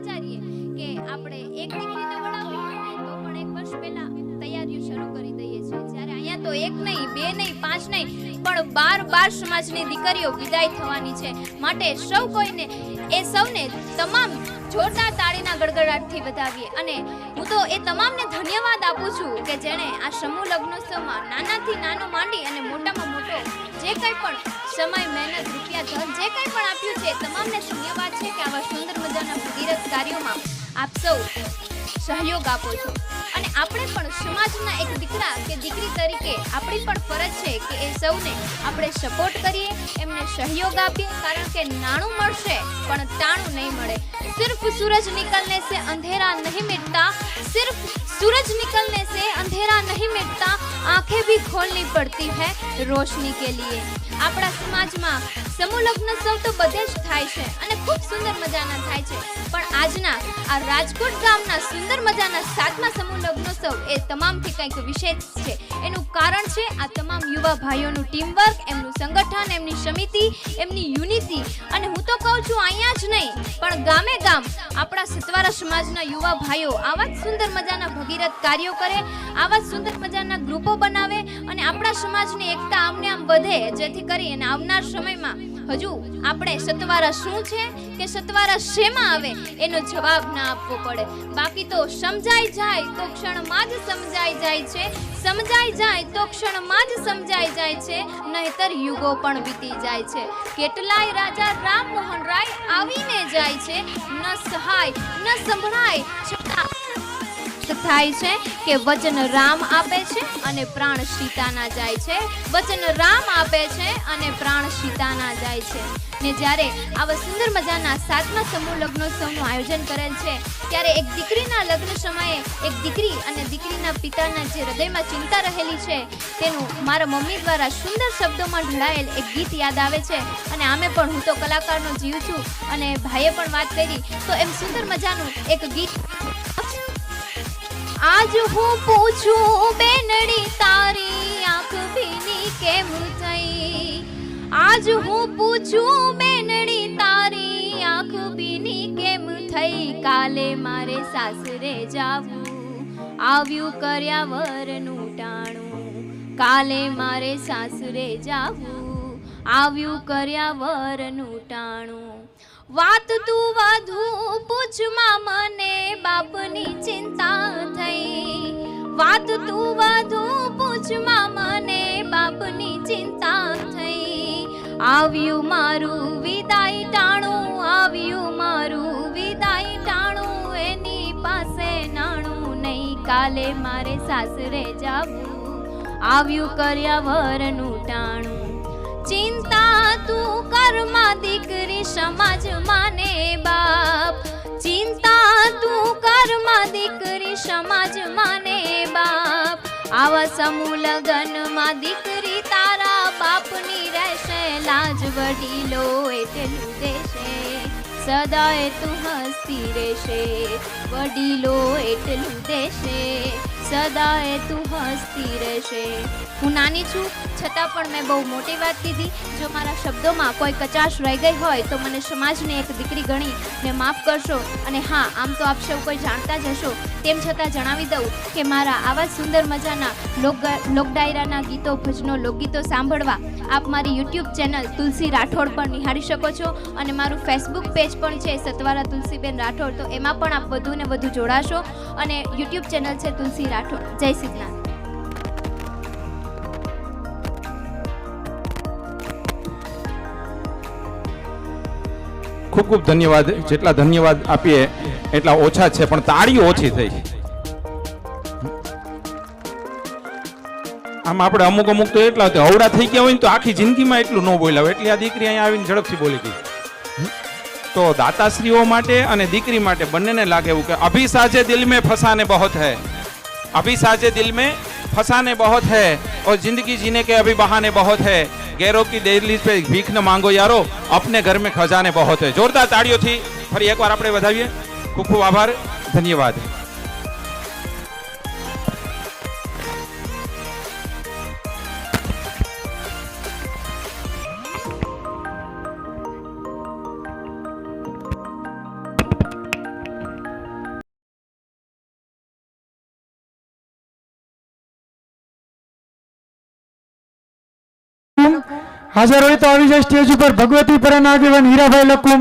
વિચારીએ કે આપણે એક દીકરીને વડાવી હોય તો પણ એક વર્ષ પહેલા તૈયારીઓ શરૂ કરી દઈએ છીએ, જ્યારે અહીંયા તો એક નહીં, બે નહીં, પાંચ નહીં, પણ 12 સમાજની દીકરીઓ વિદાય થવાની છે. માટે સૌ કોઈને સૌને તમામ જોરદાર તાળીના ગડગડાટથી વધાવીએ. અને હું તો એ તમામને ધન્યવાદ આપું છું કે જેણે આ સમૂહ લગ્નોત્સવમાં નાનાથી નાનું માંડી અને મોટામાં મોટો જે કંઈ પણ સમય, મહેનત, રૂપિયા, ધન જે કંઈ પણ આપ્યું છે તમામને ધન્યવાદ છે કે આવા સુંદર મજાના ભગીરથ કાર્યોમાં આપ સૌ સહયોગ આપો છો. અને આપણે પણ સમાજના એક દીકરા કે દીકરી તરીકે આપણી પણ ફરજ છે કે એ સૌને આપણે સપોર્ટ કરીએ, એમને સહયોગ આપીએ, કારણ કે નાણું મળશે પણ ટાણું નહીં મળે. सिर्फ सूरज निकलने से अंधेरा नहीं मिटता, सिर्फ सूरज निकलने से अंधेरा नहीं मिटता, आंखें भी खोलनी पड़ती है रोशनी के लिए. આપણા સમાજમાં સમૂહ લગ્નોત્સવ તો બધે જ થાય છે અને ખૂબ સુંદર મજાના થાય છે, પણ આજના આ રાજકોટ ગામના સુંદર મજાના 7મા સમૂહ લગ્નોત્સવ એ તમામથી કંઈક વિશેષ છે. એનું કારણ છે આ તમામ યુવા ભાઈઓનું ટીમવર્ક, એમનું સંગઠન, એમની સમિતિ, એમની યુનિટી. અને હું તો કહું છું અહીંયા જ નહીં પણ ગામે ગામ આપણા સતવારા સમાજના યુવા ભાઈઓ આવા જ સુંદર મજાના ભગીરથ કાર્યો કરે, આવા જ સુંદર મજાના ગ્રુપો બનાવે અને આપણા સમાજની એકતા આમને આમ વધે, જેથી કરી અને આવનાર સમયમાં હજુ આપણે સતવારા શું છે કે સતવારા શેમાં આવે એનો જવાબ ના આપવો પડે. બાકી તો સમજાઈ જાય તો ક્ષણમાં જ સમજાઈ જાય છે, સમજાઈ જાય તો ક્ષણમાં જ સમજાઈ જાય છે, નહીતર યુગો પણ વીતી જાય છે. કેટલાય રાજા રામ મોહન રાય આવીને જાય છે, ન સહાય ન સંભળાય છતાં થાય છે કે વચન રામ આપે છે અને પ્રાણ સીતાના જાય છે, વચન રામ આપે છે અને પ્રાણ સીતાના જાય છે. ને જ્યારે આવા સુંદર મજાના 7મા સમૂહ લગ્નોત્સવનું આયોજન કરેલ છે ત્યારે એક દીકરીના લગ્ન સમયે એક દીકરી અને દીકરીના પિતાના જે હૃદયમાં ચિંતા રહેલી છે તેનું મારા મમ્મી દ્વારા સુંદર શબ્દોમાં ઢળાયેલ એક ગીત યાદ આવે છે. અને આમે પણ હું તો કલાકારનો જીવ છું અને ભાઈએ પણ વાત કરી તો એમ સુંદર મજાનું એક ગીત. आज હું પૂછું બેનડી તારી આંખ ભીની કેમ થઈ, આજ હું પૂછું બેનડી તારી આંખ ભીની કેમ થઈ, કાલે મારે સાસરે જાવું આવ્યું કર્યા વરનું ટાણું, કાલે મારે સાસરે જાવું આવ્યું કર્યા વરનું ટાણું. વાત તું વધુ પૂછમાં મને બાપની ચિંતા થઈ, વાત તું વધુ પૂછમાં મને બાપની ચિંતા થઈ, આવ્યું મારું વિદાય ટાણું, આવ્યું મારું વિદાય ટાણું, એની પાસે નાણું નહીં, કાલે મારે સાસરે જાવું આવ્યું કર્યા વરનું ટાણું. ચિંતા તું કરમાં દીકરી સમાજ માને બાપ, ચિંતા તું કરમાં દીકરી સમાજ માને બાપ, આવા સમૂહ લગનમાં દીકરી તારા બાપની રહેશે, લાજ વડીલો એટલું દેશે, સદાય તું હસતી રહેશે, વડીલો એટલું દેશે, સદાય તું હસતી રહેશે. હું નાની છું છતાં પણ મેં બહુ મોટી વાત કીધી. જો મારા શબ્દોમાં કોઈ કચાશ રહી ગઈ હોય તો મને સમાજની એક દીકરી ગણી ને માફ કરશો. અને હા, આમ તો આપ સૌ કોઈ જાણતા જ હશો, તેમ છતાં જણાવી દઉં કે મારા આવા સુંદર મજાના લોકડાયરાના ગીતો, ભજનો, લોકગીતો સાંભળવા આપ મારી યુટ્યુબ ચેનલ તુલસી રાઠોડ પર નિહાળી શકો છો અને મારું ફેસબુક પેજ પણ છે સતવારા તુલસીબેન રાઠોડ, તો એમાં પણ આપ વધુ ને વધુ જોડાશો. અને યુટ્યુબ ચેનલ છે તુલસી રાઠોડ. જય સિદ્ધનાથ. ખૂબ ખૂબ ધન્યવાદ. જેટલા ધન્યવાદ આપીએ એટલા ઓછા છે, પણ તાળીઓ ઓછી થઈ. આમ આપણે અમુક તો એટલા હવડા થઈ ગયા હોય ને તો આખી જિંદગીમાં એટલું ન બોલ્યા હોય, એટલી આ દીકરી અહીંયા આવીને ઝડપથી બોલી ગઈ. તો દાતાશ્રીઓ માટે અને દીકરી માટે બંનેને લાગે એવું કે અભી સાજે દિલ में फसाने बहुत है, अभी साजे दिल में फसाने बहुत है और जिंदगी जीने के अभी बहाने बहुत है, गैरों की दहलीज पे भीख न मांगो यारो, अपने घर में खजाने बहुत है. जोरदार તાળીઓથી ફરી એકવાર આપણે વધાવીએ. ખૂબ ખૂબ આભાર, ધન્યવાદ. હાજર હોય તો આવી જાય સ્ટેજ ઉપર ભગવતી પરાના આગેવાન હીરાભાઈ લકુમ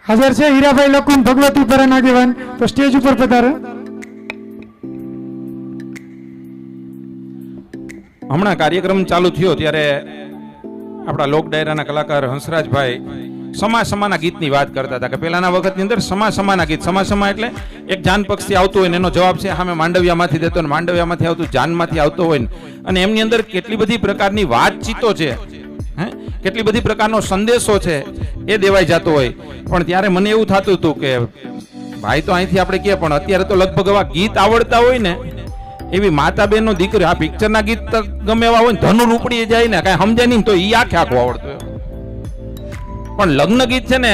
હાજર છે. હીરાભાઈ લકુમ ભગવતી પરાના આગેવાન તો સ્ટેજ ઉપર પધારે. હમણાં કાર્યક્રમ ચાલુ થયો ત્યારે આપણા લોક ડાયરાના કલાકાર હંસરાજભાઈ સમાના ગીતની વાત કરતા હતા કે પહેલાના વખતની અંદર સમાના ગીત સમા એટલે એક જાન પક્ષી આવતું હોય ને એનો જવાબ છે સામે માંડવિયામાંથી દેતો ને માંડવિયામાંથી આવતું જાનમાંથી આવતો હોય ને અને એમની અંદર કેટલી બધી પ્રકારની વાતચીતો છે, કેટલી બધી પ્રકારનો સંદેશો છે એ દેવાઈ જતો હોય. પણ ત્યારે મને એવું થતું હતું કે ભાઈ તો અહીંથી આપણે કહે, પણ અત્યારે તો લગભગ એવા ગીત આવડતા હોય ને એવી માતા બેન નો દીકરી આ પિક્ચરના ગીત ગમે એવા હોય ને ધનુર ઉપડી જાય ને કઈ સમજાય નહીં તો ઈ આખે આખું આવડતું હોય. પણ લગ્ન ગીત છે ને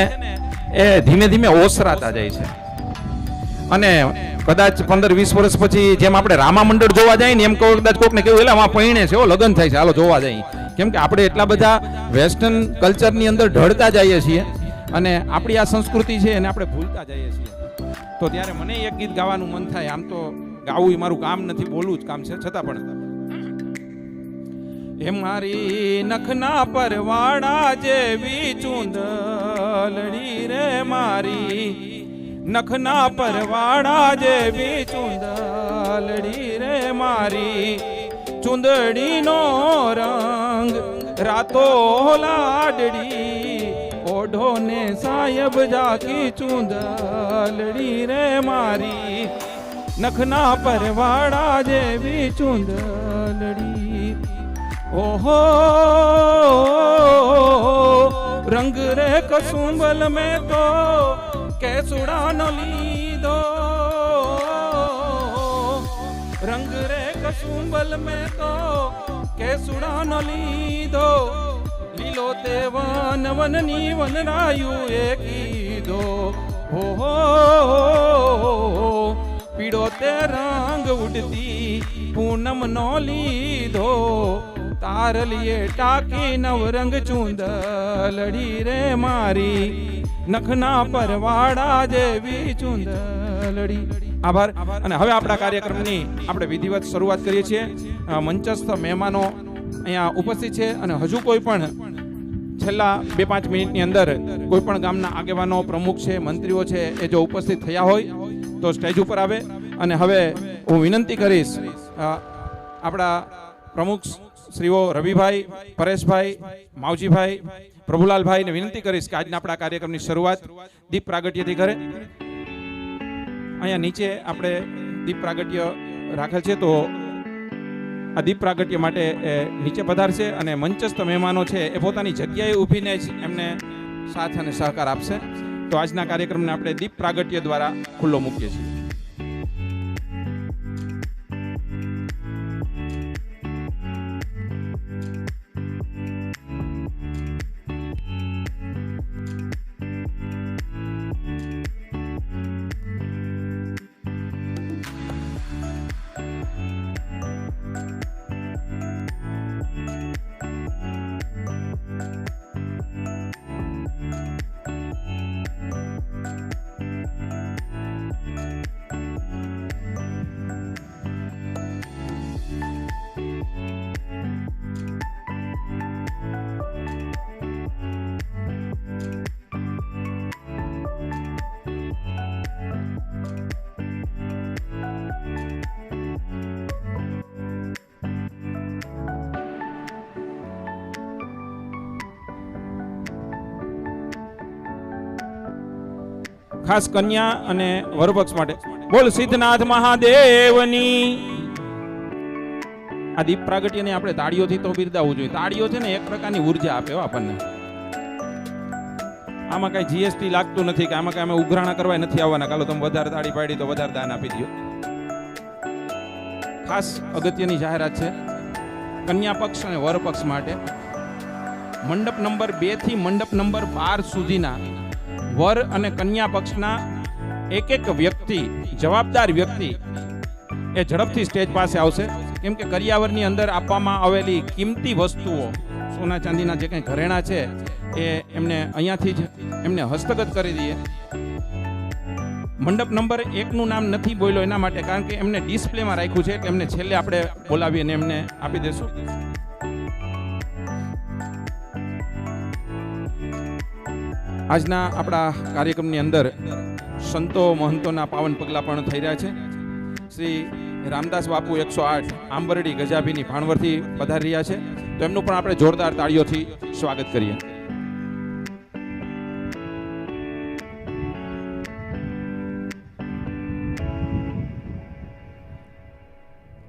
એ ધીમે ધીમે ઓસરાતા જાય છે અને કદાચ 15-20 વર્ષ પછી જેમ આપણે રામા મંડળ જોવા જાય ને એમ કદાચ કોકને કેવું એટલે આમાં પૈણે છે લગ્ન થાય છે હાલો જોવા જાય, કેમ કે આપણે એટલા બધા વેસ્ટર્ન કલ્ચરની અંદર ઢળતા જઈએ છીએ અને આપણી આ સંસ્કૃતિ છે એને આપણે ભૂલતા જઈએ છીએ. તો ત્યારે મને એક ગીત ગાવાનું મન થાય. આમ તો ગાવું એ મારું કામ નથી, બોલવું જ કામ છે, છતાં પણ હે મારી નખના પરવાળા જેવી ચૂંદલડી રે, મારી નખના પરવાળા જેવી ચૂંદલડી રે, મારી ચૂંદડીનો રંગ રાતો લાડડી ઓઢો ને સાહેબ જાકી ચૂંદલડી રે, મારી નખના પરવાળા જેવી ચૂંદલડી. ઓહો રંગ રે કસુંબલ મેં તો કેસુડાનો લીધો, રંગ રે કસુંબલ મેં તો કેસુડાનો લીધો, લીલો તે વન વનની વનરાયું એ કીધો. ઓહો પીળો તે રંગ ઉડતી પૂનમ નો લીધો, તારલીએ ટાકી નવરંગ ચૂંદલડી રે, મારી નખના પરવાળા જેવી ચૂંદલડી. આભાર. અને હવે આપણા કાર્યક્રમની આપણે વિધિવત શરૂઆત કરીએ છીએ. મંચસ્થ મહેમાનો અહીંયા ઉપસ્થિત છે અને હજુ કોઈ પણ છેલ્લા 2-5 મિનિટની અંદર કોઈ પણ ગામના આગેવાનો, પ્રમુખ છે, મંત્રીઓ છે એ જો ઉપસ્થિત થયા હોય તો સ્ટેજ ઉપર આવે. અને હવે હું વિનંતી કરીશ આપણા પ્રમુખ શ્રીઓ રવિભાઈ, પરેશભાઈ, માવજીભાઈ, પ્રભુલાલભાઈને વિનંતી કરીશ કે આજના આપણા કાર્યક્રમની શરૂઆત દીપ પ્રાગટ્યથી કરે. અહીંયા નીચે આપણે દીપ પ્રાગટ્ય રાખેલ છે તો આ દીપ પ્રાગટ્ય માટે નીચે પધારશે અને મંચસ્થ મહેમાનો છે એ પોતાની જગ્યાએ ઊભીને જ એમને સાથ અને સહકાર આપશે. તો આજના કાર્યક્રમને આપણે દીપ પ્રાગટ્ય દ્વારા ખુલ્લો મૂકીએ છીએ. ખાસ કન્યા અને વરપક્ષ માટે બોલ સિદ્ધનાથ મહાદેવની. આ દીપ પ્રાગટ્યને આપણે તાળીઓથી તો બિરદાવવું જોઈએ. તાળીઓ છે ને એક પ્રકારની ઉર્જા આપે આપણને. આમાં કઈ જીએસટી લાગતું નથી કે આમાં કઈ અમે ઉઘરાણા કરવા નથી આવવાના. કાલો તમે વધારે તાળી પાડી તો વધારે દાન આપી દો. ખાસ અગત્યની જાહેરાત છે કન્યા પક્ષ અને વર પક્ષ માટે. મંડપ નંબર 2 થી મંડપ નંબર 12 સુધીના વર અને કન્યા પક્ષના એક વ્યક્તિ, જવાબદાર વ્યક્તિ એ ઝડપથી સ્ટેજ પાસે આવશે. કેમ કે કરિયાવરની અંદર આપવામાં આવેલી કિંમતી વસ્તુઓ, સોના ચાંદીના જે કંઈ ઘરેણા છે એ એમને અહીંયાથી જ એમને હસ્તગત કરી દઈએ. મંડપ નંબર 1 નું નામ નથી બોલ્યો એના માટે, કારણ કે એમને ડિસ્પ્લેમાં રાખ્યું છે એટલે એમને છેલ્લે આપણે બોલાવીને એમને આપી દેશું. આજના આપણા કાર્યક્રમની અંદર સંતો મહંતોના પાવન પગલાં પણ થઈ રહ્યા છે. શ્રી રામદાસ બાપુ 108 આંબરડી ગજાભીની ભાણવરથી પધારી રહ્યા છે, તો એમનું પણ આપણે જોરદાર તાળીઓથી સ્વાગત કરીએ.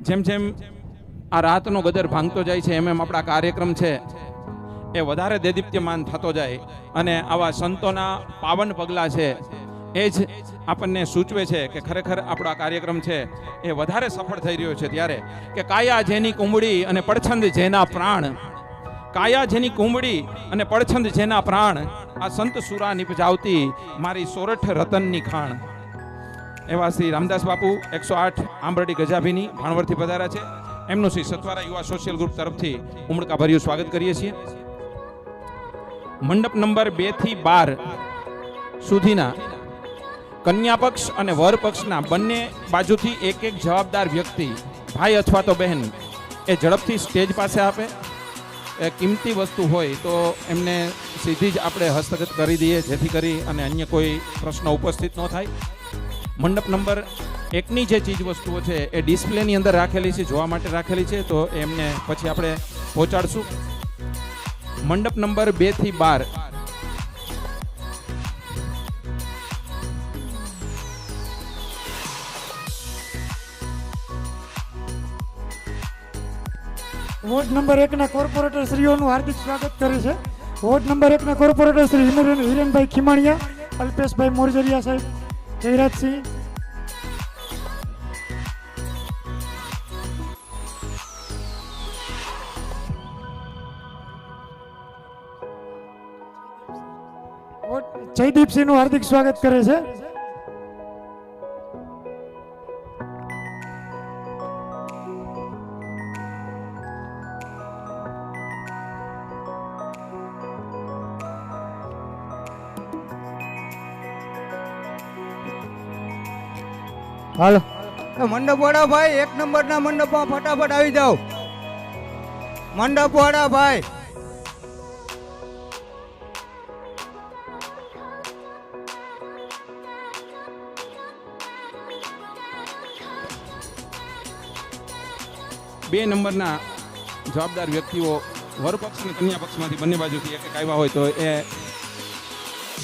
જેમ જેમ આ રાતનો ગદર ભાંગતો જાય છે એમ એમ આપણા કાર્યક્રમ છે એ વધારે દેદીપ્યમાન થતો જાય, અને આવા સંતોના પાવન પગલાં છે એ જ આપણને સૂચવે છે કે ખરેખર આપણો આ કાર્યક્રમ છે એ વધારે સફળ થઈ રહ્યો છે. ત્યારે કે કાયા જેની કુંબળી અને પડછંદ જેના પ્રાણ, કાયા જેની કુંબળી અને પડછંદ જેના પ્રાણ, આ સંત સુરા નિપજાવતી મારી સોરઠ રતનની ખાણ. એવા શ્રી રામદાસ બાપુ 108 આંબરડી ગજાભીની ભાણવરથી પધાર્યા છે. એમનું શ્રી સત્વારા યુવા સોશિયલ ગ્રુપ તરફથી ઉમળકા ભર્યું સ્વાગત કરીએ છીએ. મંડપ નંબર 2 થી 12 સુધીના કન્યા પક્ષ અને વર પક્ષના બંને બાજુથી એક એક જવાબદાર વ્યક્તિ, ભાઈ અથવા તો બહેન, એ ઝડપથી સ્ટેજ પાસે આપે. એ કિંમતી વસ્તુ હોય તો એમને સીધી જ આપણે હસ્તગત કરી દઈએ, જેથી કરી અને અન્ય કોઈ પ્રશ્ન ઉપસ્થિત ન થાય. મંડપ નંબર 1 ની જે ચીજ વસ્તુઓ છે એ ડિસ્પ્લેની અંદર રાખેલી છે, જોવા માટે રાખેલી છે, તો એમને પછી આપણે પહોંચાડશું. મંડપ નંબર 2 થી 12 વોર્ડ નંબર 1 ના કોર્પોરેટર શ્રીઓનું હાર્દિક સ્વાગત કરે છે. વોર્ડ નંબર 1 ના કોર્પોરેટર શ્રી હિરેનભાઈ ખીમાણીયા, અલ્પેશભાઈ મોરજરિયા સાહેબ, જયરાજસિંહ. જયદીપસિંહનું હાર્દિક સ્વાગત કરે છે. હાલો મંડપ વાળા ભાઈ 1 નંબરના મંડપમાં ફટાફટ આવી જાઓ. મંડપ વાળા ભાઈ બે નંબરના જવાબદાર વ્યક્તિઓ વરપક્ષ અને કન્યા પક્ષમાંથી બંને બાજુથી એક એક આવ્યા હોય તો એ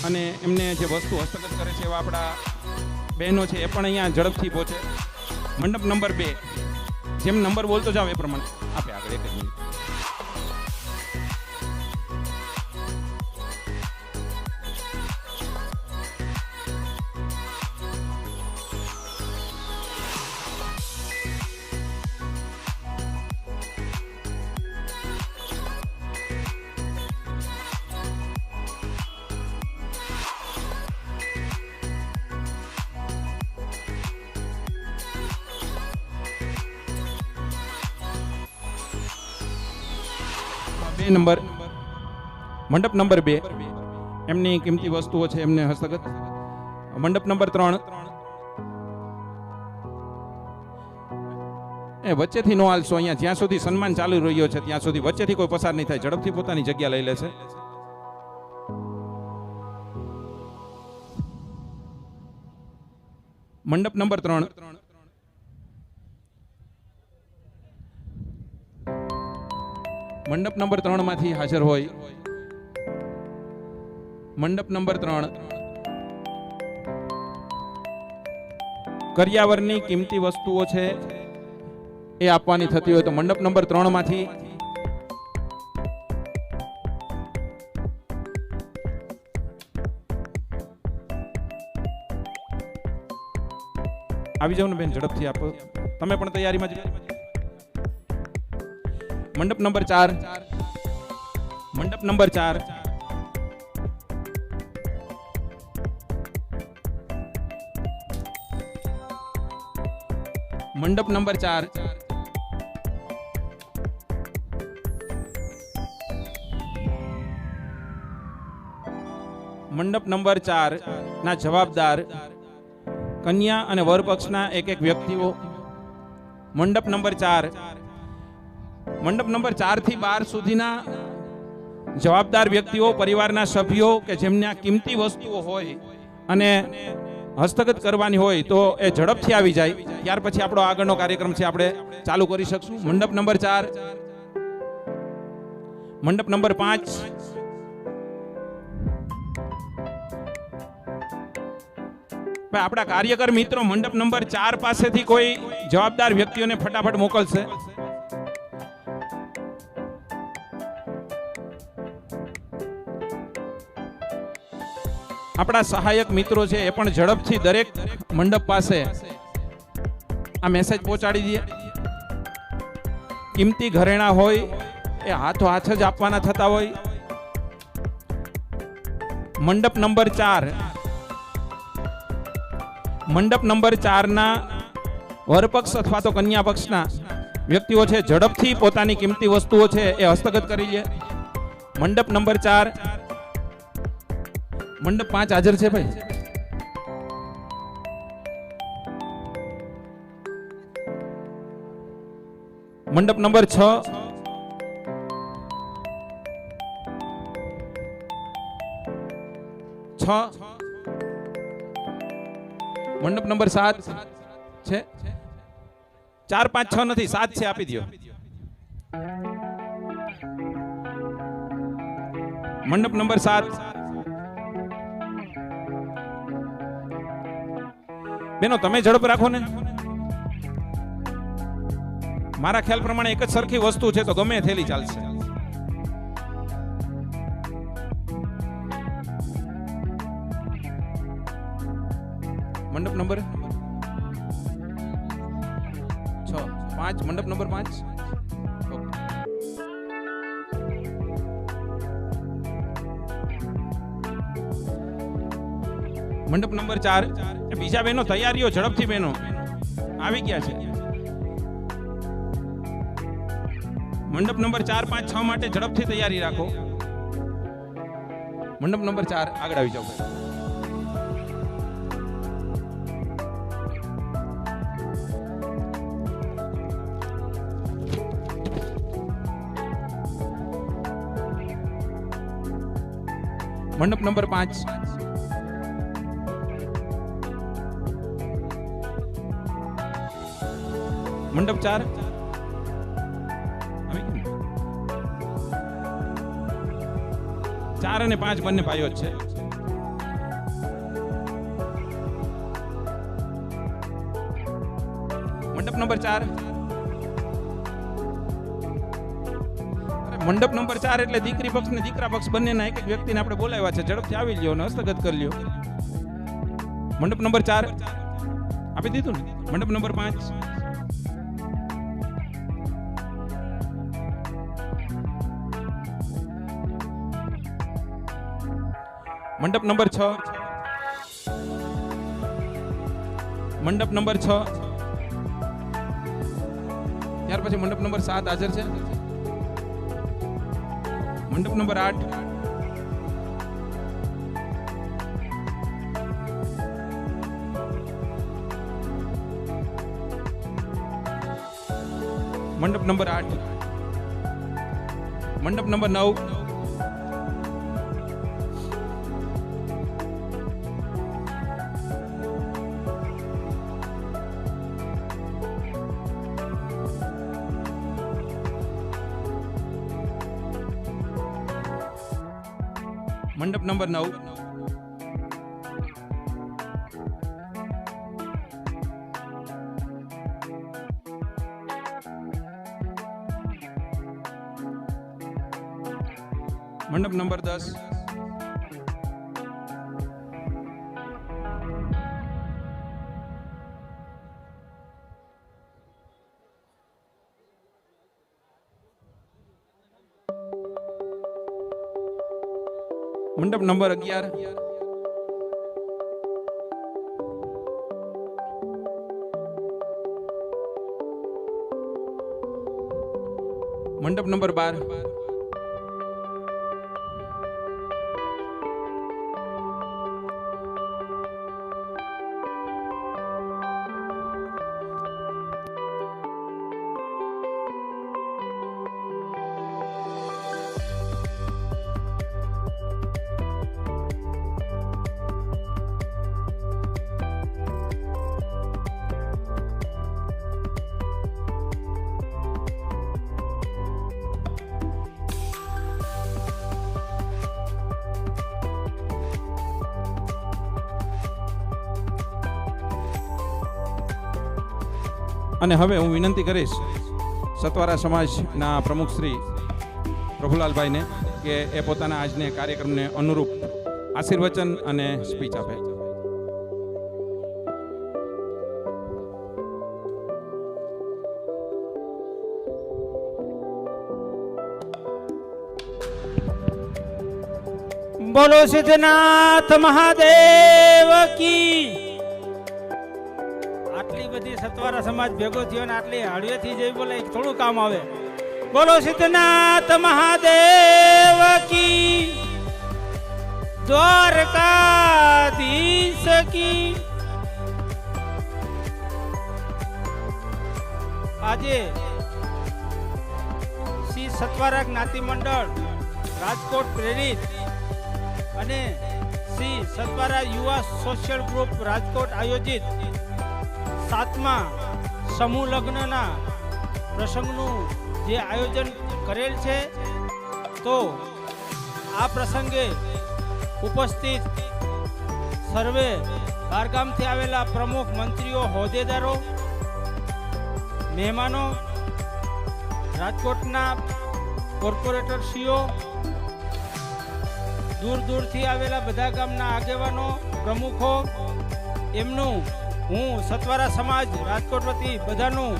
અને એમને જે વસ્તુ હસ્તગત કરે છે એવા આપણા બહેનો છે એ પણ અહીંયા ઝડપથી પહોંચે. મંડપ નંબર 2, જેમ નંબર બોલતો જાવ એ પ્રમાણે આપે આગળ. એક જ મિનિટ. નંબર મંડપ નંબર 2 એમની કિંમતી વસ્તુઓ છે એમને હસ્તગત. મંડપ નંબર 3 એ વચ્ચેથી નો હાલશો, અહીંયા જ્યાં સુધી સન્માન ચાલુ રહ્યો છે ત્યાં સુધી વચ્ચેથી કોઈ પસાર નહીં થાય, ઝડપથી પોતાની જગ્યા લઈ લે છે. મંડપ નંબર 3 મંડપ નંબર 3 માંથી હાજર હોય મંડપ નંબર 3 કરિયાવરની કિંમતી વસ્તુઓ છે એ આપવાની થતી હોય તો મંડપ નંબર 3 માંથી આવી જાવ ને બેન, ઝડપથી આપો. તમે પણ તૈયારીમાં જ. મંડપ નંબર 4 મંડપ નંબર 4 મંડપ નંબર 4 મંડપ નંબર 4 ના જવાબદાર કન્યા અને વર પક્ષના એક એક વ્યક્તિઓ. મંડપ નંબર 4 મંડપ નંબર 4 થી 12 સુધીના જવાબદાર વ્યક્તિઓ, પરિવારના સભ્યો કે જેમને આ કિંમતી વસ્તુઓ હોય અને હસ્તગત કરવાની હોય તો એ ઝડપથી આવી જાય. ત્યાર પછી આપણો આગળનો કાર્યક્રમ છે આપણે ચાલુ કરી શકશું. મંડપ નંબર 4, મંડપ નંબર 5, આપણા કાર્યકર મિત્રો મંડપ નંબર 4 પાસેથી કોઈ જવાબદાર વ્યક્તિઓને ફટાફટ મોકલશે. આપણા સહાયક મિત્રો છે એ પણ ઝડપથી દરેક મંડપ પાસે આ મેસેજ પહોંચાડી દે. કિંમતી ઘરેણા હોય એ હાથો હાથ જ આપવાના થતા હોય. મંડપ નંબર 4, મંડપ નંબર 4 ના વરપક્ષ અથવા તો કન્યા પક્ષના વ્યક્તિઓ છે ઝડપથી પોતાની કિંમતી વસ્તુઓ છે એ હસ્તગત કરી લે. મંડપ નંબર 4, મંડપ 5 હાજર છે ભાઈ. મંડપ નંબર 6, મંડપ નંબર 7 છે. 4, 5, 6 નથી, 7 છે, આપી દો. મંડપ નંબર 7, બેનો તમે ઝડપ રાખો ને. મારા ખ્યાલ પ્રમાણે એક જ સરખી વસ્તુ છે તો ગમે થેલી ચાલશે. મંડપ નંબર 6, 5, મંડપ નંબર 5. મંડપ નંબર 4. બીજા બહેનો તૈયારીઓ ઝડપથી બહેનો આવી ગયા છે. મંડપ નંબર 4, 5, 6 માટે ઝડપથી તૈયારી રાખો. મંડપ નંબર 4 આગળ આવી જાઓ. મંડપ નંબર 5, મંડપ 4. 4 અને 5 બંને ભાઈઓ જ છે. મંડપ નંબર 4. મંડપ નંબર 4 એટલે દીકરી પક્ષ ને દીકરા પક્ષ બંનેના એક એક વ્યક્તિને આપણે બોલાવ્યા છે. ઝડપથી આવી લ્યો અને હસ્તગત કરી લ્યો. મંડપ નંબર 4 આપી દીધું ને. મંડપ નંબર 5, મંડપ નંબર 6, મંડપ નંબર 6. ત્યાર પછી મંડપ નંબર 7 હાજર છે. મંડપ નંબર 8, મંડપ નંબર 8, મંડપ નંબર 9, મંડપ નંબર 9, મંડપ નંબર 10, મંડપ નંબર 11, મંડપ નંબર 12, અને હવે હું વિનંતી કરીશ સતવારા સમાજના પ્રમુખ શ્રી પ્રભુલાલભાઈને કે એ પોતાના આજને કાર્યક્રમને અનુરૂપ આશીર્વચન અને સ્પીચ આપે. બોલો સિદ્ધનાથ મહાદેવ કી. આટલી બધી સતવારા સમાજ ભેગો થયો ને આટલી હળવેથી જઈ બોલે થોડું કામ આવે. બોલો સિદ્ધનાથ મહાદેવ કી. દ્વારકાધીશ કી. આજે શ્રી સતવારા જ્ઞાતિ મંડળ રાજકોટ પ્રેરિત અને શ્રી સતવારા યુવા સોશિયલ ગ્રુપ રાજકોટ આયોજિત 7મા સમૂહ લગ્નના પ્રસંગનું જે આયોજન કરેલ છે, તો આ પ્રસંગે ઉપસ્થિત સર્વે બહારગામથી આવેલા પ્રમુખ મંત્રીઓ, હોદ્દેદારો, મહેમાનો, રાજકોટના કોર્પોરેટરશ્રીઓ, દૂર દૂરથી આવેલા બધા ગામના આગેવાનો, પ્રમુખો, એમનું હું સતવારા સમાજ રાજકોટ વતી બધાનું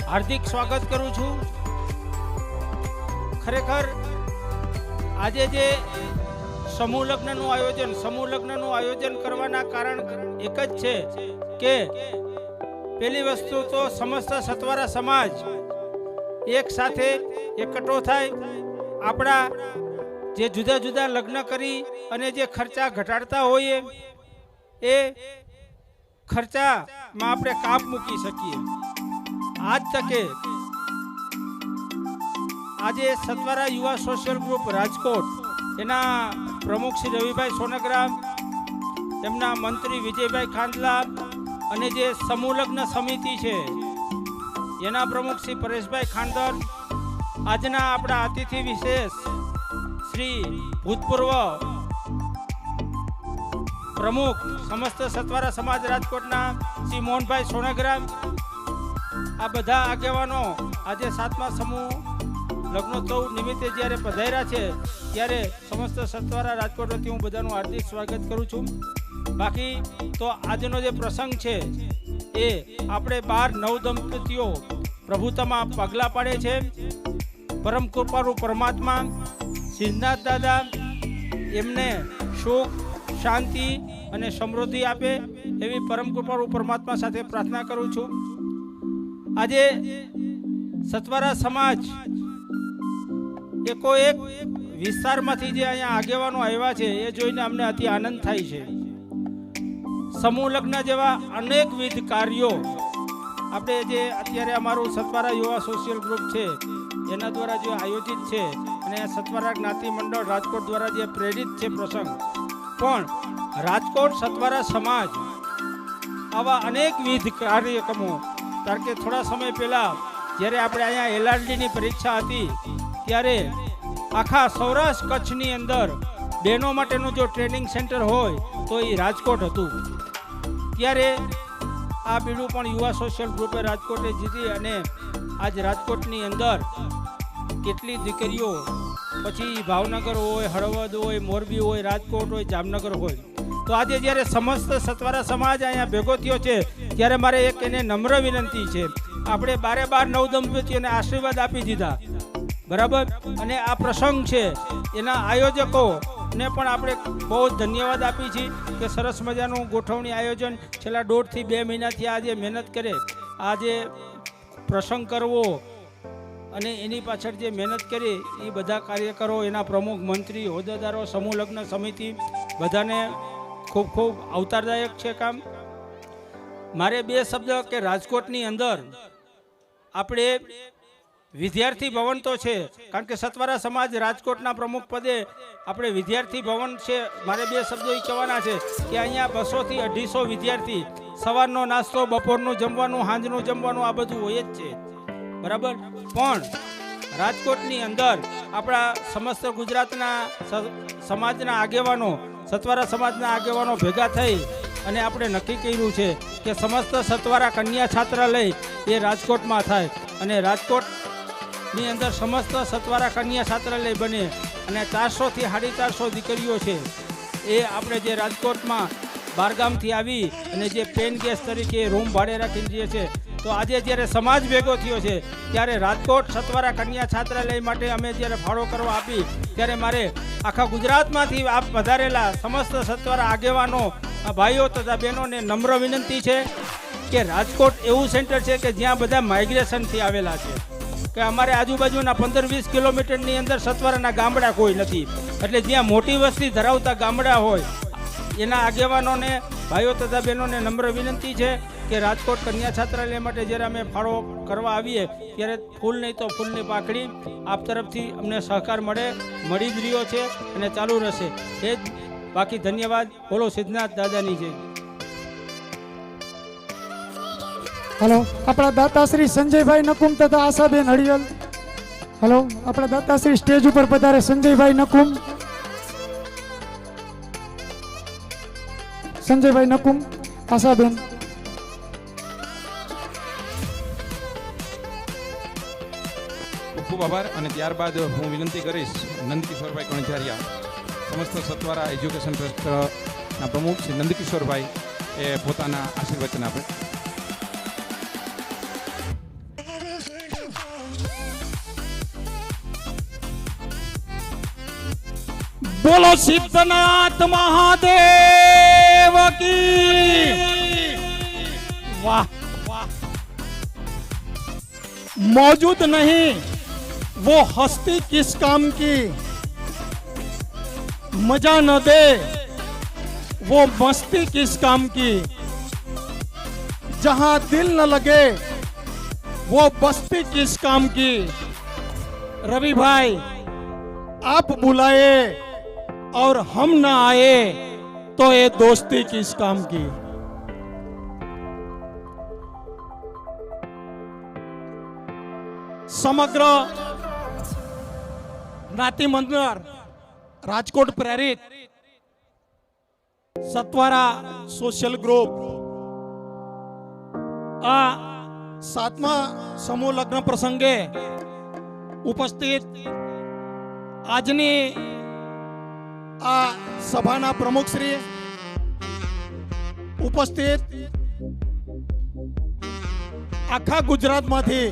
હાર્દિક સ્વાગત કરું છું. ખરેખર આજે જે સમૂહ લગ્નનું આયોજન કરવાના કારણ એક જ છે કે પહેલી વસ્તુ તો સમસ્ત સતવારા સમાજ એક સાથે એકઠો થાય. આપણા જે જુદા જુદા લગ્ન કરી અને જે ખર્ચા ઘટાડતા હોઈએ એ ખર્ચામાં આપણે કાપ મૂકી શકીએ. આજ તકે આજે સતવારા યુવા સોશિયલ ગ્રુપ રાજકોટ એના પ્રમુખ શ્રી રવિભાઈ સોનગરા, એમના મંત્રી વિજયભાઈ ખાંડલા અને જે સમૂહ લગ્ન સમિતિ છે એના પ્રમુખ શ્રી પરેશભાઈ ખાંડર, આજના આપણા અતિથિ વિશેષ શ્રી ભૂતપૂર્વ પ્રમુખ સમસ્ત સતવારા સમાજ રાજકોટના શ્રી મોહનભાઈ સોનગરા, આ બધા આગેવાનો આજે 7મા સમૂહ લગ્નોત્સવ નિમિત્તે જ્યારે પધાર્યા છે ત્યારે સમસ્ત સતવારા રાજકોટ વતી હું બધાનું હાર્દિક સ્વાગત કરું છું. બાકી તો આજનો જે પ્રસંગ છે એ આપણે 12 નવદંપતીઓ પ્રભુતામાં પગલાં પાડે છે. પરમ કૃપાળુ પરમાત્મા સિદ્ધનાથ દાદા એમને સુખ, શાંતિ અને સમૃદ્ધિ આપે એવી પરમ કૃપાળુ પરમાત્મા સાથે પ્રાર્થના કરું છું. આજે સતવારા સમાજ એકોએક વિસ્તારમાંથી જે અહીંયા આગેવાનો આવ્યા છે એ જોઈને અમને અતિ આનંદ થાય છે. સમૂહ લગ્ન જેવા અનેકવિધ કાર્યો આપણે જે અત્યારે અમારું સતવારા યુવા સોશિયલ ગ્રુપ છે એના દ્વારા જે આયોજિત છે અને સતવારા જ્ઞાતિ મંડળ રાજકોટ દ્વારા જે પ્રેરિત છે પ્રસંગ, પણ રાજકોટ સતવારા સમાજ આવા અનેકવિધ કાર્યક્રમો, કારણ કે થોડા સમય પહેલાં જ્યારે આપણે અહીંયા એલઆરડીની પરીક્ષા હતી ત્યારે આખા સૌરાષ્ટ્ર કચ્છની અંદર બહેનો માટેનું જો ટ્રેનિંગ સેન્ટર હોય તો એ રાજકોટ હતું. ત્યારે આ બીડું પણ યુવા સોશિયલ ગ્રુપે રાજકોટે જીતી અને આજ રાજકોટની અંદર કેટલી દીકરીઓ, પછી ભાવનગર હોય, હળવદ હોય, મોરબી હોય, રાજકોટ હોય, જામનગર હોય, તો આજે જ્યારે સમસ્ત સતવારા સમાજ અહીંયા ભેગો થયો છે ત્યારે મારે એક એને નમ્ર વિનંતી છે. આપણે 12 નવદંપતીઓને આશીર્વાદ આપી દીધા, બરાબર, અને આ પ્રસંગ છે એના આયોજકોને પણ આપણે બહુ ધન્યવાદ આપી છીએ કે સરસ મજાનું ગોઠવણી આયોજન છેલ્લા 1.5 થી 2 મહિનાથી આજે મહેનત કરે, આજે પ્રસંગ કરવો અને એની પાછળ જે મહેનત કરી એ બધા કાર્યકરો, એના પ્રમુખ, મંત્રી, હોદ્દેદારો, સમૂહ લગ્ન સમિતિ બધાને ખૂબ ખૂબ અવતારદાયક છે કામ. મારે 2 શબ્દ કે રાજકોટની અંદર આપણે વિદ્યાર્થી ભવન તો છે, કારણ કે સતવારા સમાજ રાજકોટના પ્રમુખ પદે આપણે વિદ્યાર્થી ભવન છે. મારે 2 શબ્દો એ કહેવાના છે કે અહીંયા 200 થી 250 વિદ્યાર્થી, સવારનો નાસ્તો, બપોરનું જમવાનું, સાંજનું જમવાનું આ બધું હોય જ છે, બરાબર. પણ રાજકોટની અંદર આપણા સમસ્ત ગુજરાતના સમાજના આગેવાનો, સતવારા સમાજના આગેવાનો ભેગા થઈ અને આપણે નક્કી કર્યું છે કે સમસ્ત સત્વારા કન્યા છાત્રાલય એ રાજકોટમાં થાય અને રાજકોટની અંદર સમસ્ત સત્વારા કન્યા છાત્રાલય બને અને 400 થી 450 દીકરીઓ છે એ આપણે જે રાજકોટમાં બહારગામથી આવી અને જે પેન ગેસ તરીકે રૂમ ભાડે રાખીને જઈએ છે, તો આજે જ્યારે સમાજ ભેગો થયો છે ત્યારે રાજકોટ સત્વારા કન્યા છાત્રાલય માટે અમે જ્યારે ફાળો કરવા આપી ત્યારે મારે આખા ગુજરાતમાંથી આપ વધારેલા સમસ્ત સત્વારા આગેવાનો ભાઈઓ તથા બહેનોને નમ્ર વિનંતી છે કે રાજકોટ એવું સેન્ટર છે કે જ્યાં બધા માઇગ્રેશનથી આવેલા છે, કે અમારે આજુબાજુના 15-20 કિલોમીટરની અંદર સત્વારાના ગામડા કોઈ નથી, એટલે જ્યાં મોટી વસ્તી ધરાવતા ગામડા હોય એના આગેવાનોને ભાઈઓ તથા બહેનોને નમ્ર વિનંતી છે કે રાજકોટ કન્યા છાત્રાલય માટે જ્યારે અમે ફાળો કરવા આવીએ ત્યારે ફૂલ નહીં તો ફૂલની પાકડી આપ તરફથી અમને સહકાર મળી જ રહ્યો છે અને ચાલુ રહેશે. એ જ બાકી ધન્યવાદ. બોલો સિદ્ધનાથ દાદાની જય. હલો, આપણા દાતાશ્રી સંજયભાઈ નકુમ તથા આશાબેન હળિયલ. હલો, આપણા દાતાશ્રી સ્ટેજ ઉપર પધારે. સંજયભાઈ નકુમ, સંજયભાઈ નકુમ, આશાબેન. ખૂબ ખૂબ આભાર. અને ત્યારબાદ હું વિનંતી કરીશ નંદકિશોરભાઈ કણઝારિયા, સમસ્ત સત્વારા એજ્યુકેશન ટ્રસ્ટના પ્રમુખ શ્રી નંદકિશોરભાઈ એ પોતાના આશીર્વચન આપે. બોલો સિદ્ધનાથ મહાદેવ કી. વાહ વાહ. मौजूद नहीं वो हस्ती किस काम की, मजा न दे वो मस्ती किस काम की, जहां दिल न लगे वो बस्ती किस काम की. रवि भाई आप बुलाए और हम न आए तो ये दोस्ती किस काम की. સમગ્ર જ્ઞાતિ મંદિર રાજકોટ પ્રેરિત સત્વારા સોશિયલ ગ્રુપ આ 7મા સમૂહ લગ્ન પ્રસંગે ઉપસ્થિત આજની આ સભાના પ્રમુખ શ્રી ઉપસ્થિત આખા ગુજરાતમાંથી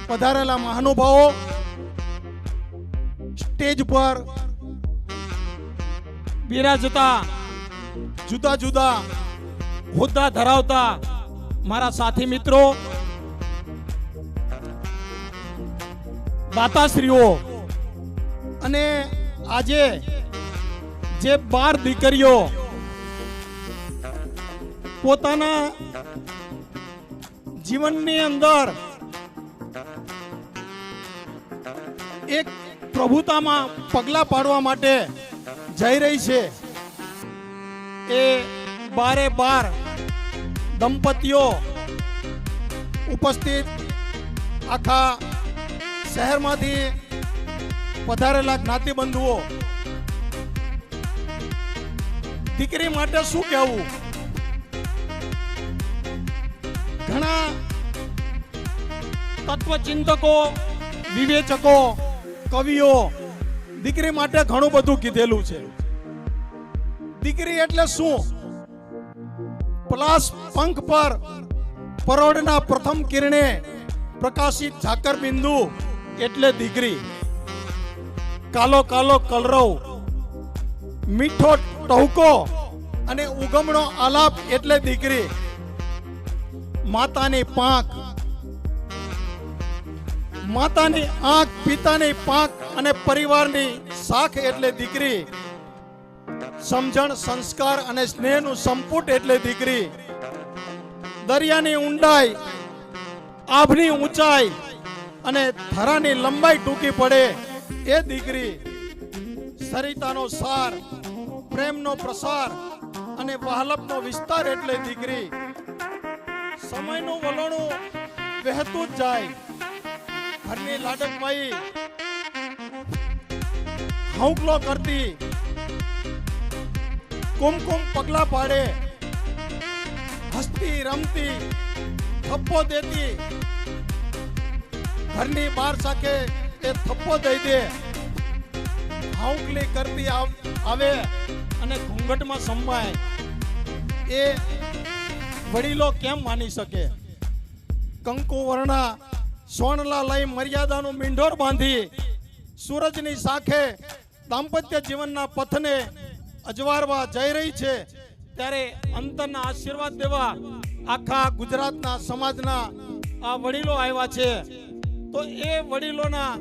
પધારેલા મહાનુભાવો, સ્ટેજ પર બિરાજતા જુદા જુદા હોદ્દા ધરાવતા મારા સાથી મિત્રો, દાતાશ્રીઓ અને આજે જે 12 દીકરીઓ પોતાના જીવનની અંદર એક પ્રભુતામાં પગલા પાડવા માટે જઈ રહી છે, એ 12 દંપતીઓ ઉપસ્થિત આખા શહેરમાંથી પધારેલા જ્ઞાતિબંધુઓ, દીકરી માટે શું કહેવું. ઘણા તત્વચિંતકો, વિવેચકો, કવિઓ દીકરી માટે ઘણું બધું કીધેલું છે. દીકરી એટલે શું? પલાશ પંખ પર પરોઢના પ્રથમ કિરણે પ્રકાશિત ઝાકર બિંદુ એટલે દીકરી. કાલો કાલો કલરવ, મીઠો ટહુકો અને ઉગમણો આલાપ એટલે દીકરી. માતાની પાંખ, માતાની આંખ, પિતાની પાંખ અને પરિવારની શાખ એટલે દીકરી. સમજણ, સંસ્કાર અને સ્નેહનું સંપુટ એટલે દીકરી. દરિયાની ઊંડાઈ, આભની ઊંચાઈ અને ધરાની લંબાઈ ટૂંકી પડે એ દીકરી. સરિતાનો સાર, પ્રેમનો પ્રસાર અને વહાલપનો વિસ્તાર એટલે દીકરી. સમયનું વલણું વહેતું જ જાય. ઘરની લાડકમાઈ હૌકલો કરતી, કુમકુમ પગલા પાડે, હસતી રમતી થપ્પો દેતી, ઘરની બહાર સાકે એ થપ્પો દઈ દે, હાઉકલી કરતી આવે અને ઘૂંઘટમાં સમાય, એ વડીલો કેમ માની શકે? કંકુ વર્ણા સોણલા લઈ મર્યાદાનું મીંઢોર બાંધી સૂરજની સાખે દાંપત્ય જીવનના પથને અજવારવા જઈ રહી છે, ત્યારે અંતરના આશીર્વાદ દેવા આખા ગુજરાતના સમાજના આ વડીલો આવ્યા છે. તો એ વડીલોના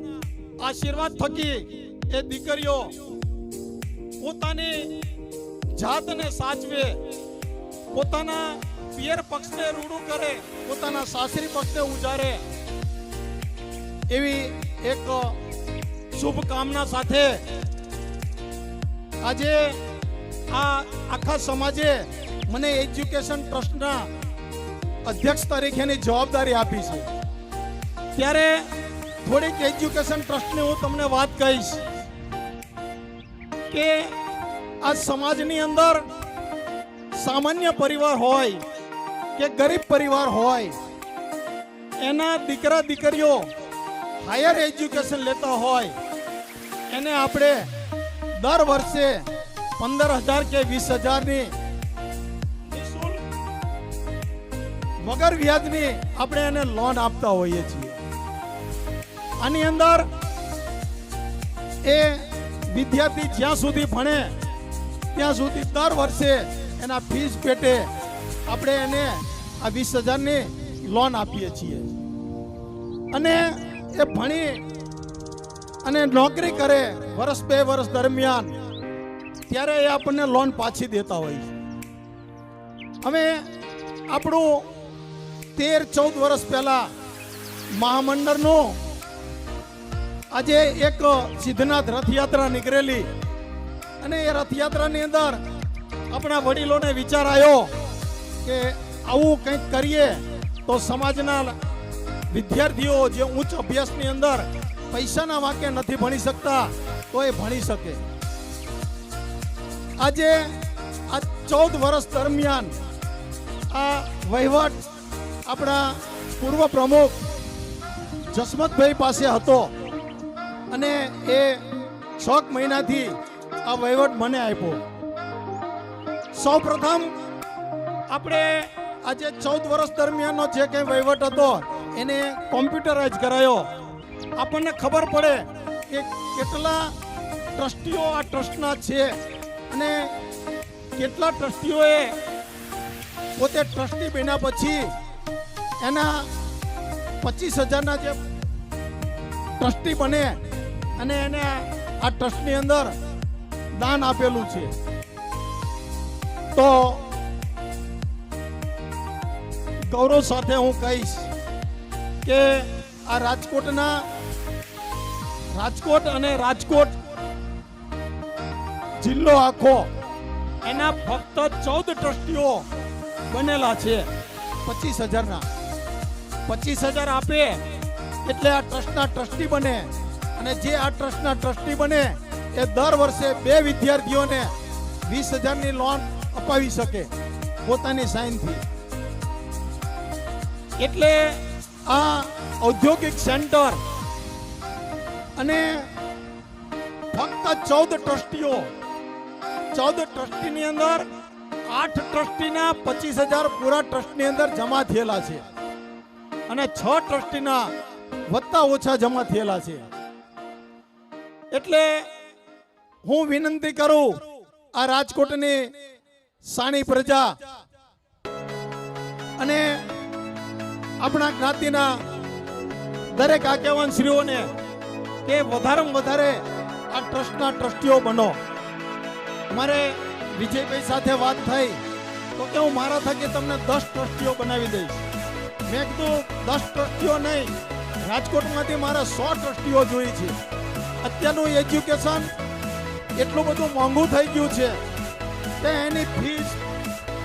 આશીર્વાદ થકી એ દીકરીઓ પોતાની જાતને સાચવે, પોતાના પિયર પક્ષને રૂડું કરે, પોતાના સાસરી પક્ષને ઉજારે, એવી એક શુભકામના સાથે આજે આ આખા સમાજે મને એજ્યુકેશન ટ્રસ્ટના અધ્યક્ષ તરીકેની જવાબદારી આપી છે. ત્યારે થોડીક એજ્યુકેશન ટ્રસ્ટની હું તમને વાત કહીશ કે આ સમાજની અંદર સામાન્ય પરિવાર હોય કે ગરીબ પરિવાર હોય, એના દીકરા દીકરીઓ હાયર એજ્યુકેશન લેતા હોય, એને આપણે દર વર્ષે 15,000 કે 20,000ની વગર વ્યાજની આપણે એને લોન આપતા હોઈએ છીએ. આની અંદર એ વિદ્યાર્થી જ્યાં સુધી ભણે ત્યાં સુધી દર વર્ષે એના ફીસ પેટે આપણે એને આ 20,000ની લોન આપીએ છીએ. અને એ ભણી અને નોકરી કરે વર્ષ 2 વર્ષ દરમિયાન, ત્યારે એ આપણને લોન પાછી દેતા હોય છે. હવે આપણું 13-14 વર્ષ પહેલા મહામંડળનું આજે એક સિદ્ધનાથ રથયાત્રા નીકળેલી, અને એ રથયાત્રાની અંદર આપણા વડીલોને વિચાર આવ્યો કે આવું કંઈક કરીએ તો સમાજના વિદ્યાર્થીઓ જે ઉચ્ચ અભ્યાસની અંદર પૈસાના વાંકે નથી ભણી શકતા તો એ ભણી શકે. આજે આ 14 વર્ષ દરમિયાન આ વહીવટ આપણા પૂર્વ પ્રમુખ જસમતભાઈ પાસે હતો, અને એ 6 મહિનાથી આ વહીવટ મને આપ્યો. સૌ પ્રથમ આપણે આજે 14 વર્ષ દરમિયાનનો જે કંઈ વહીવટ હતો એને કોમ્પ્યુટરાઇઝ કરાયો. આપણને ખબર પડે કે કેટલા ટ્રસ્ટીઓ આ ટ્રસ્ટના છે, અને કેટલા ટ્રસ્ટીઓએ પોતે ટ્રસ્ટી બન્યા પછી એના 25,000ના જે ટ્રસ્ટી બને અને એને આ ટ્રસ્ટની અંદર દાન આપેલું છે. તો ગૌરવ સાથે હું કહીશ કે આ રાજકોટ અને રાજકોટ જિલ્લો આખો એના ફક્ત 14 ટ્રસ્ટીઓ બનેલા છે 25,000ના. 25,000 આપે એટલે આ ટ્રસ્ટના ટ્રસ્ટી બને, અને જે આ ટ્રસ્ટના ટ્રસ્ટી બને એ દર વર્ષે 2 વિદ્યાર્થીઓને 20,000ની લોન અપાવી શકે પોતાની સાઇનથી. એટલે આ ઔદ્યોગિક સેન્ટર અને ફક્ત 14 ટ્રસ્ટીઓ, 14 ટ્રસ્ટીની અંદર 8 ટ્રસ્ટીના 25,000 પૂરા ટ્રસ્ટની અંદર જમા થયેલા છે, અને 6 ટ્રસ્ટીના વત્તા ઓછા જમા થયેલા છે. એટલે હું વિનંતી કરું આ રાજકોટની સાણી પ્રજા અને આપણા જ્ઞાતિના દરેક આગેવાન શ્રીઓને કે વધારેમાં વધારે આ ટ્રસ્ટના ટ્રસ્ટીઓ બનો. મારે વિજયભાઈ સાથે વાત થઈ તો કે હું મારા થકી તમને 10 ટ્રસ્ટીઓ બનાવી દઈશ. મેં કીધું 10 ટ્રસ્ટીઓ નહીં, રાજકોટમાંથી મારે 100 ટ્રસ્ટીઓ જોઈએ છે. અત્યારનું એજ્યુકેશન એટલું બધું મોંઘું થઈ ગયું છે કે એની ફીસ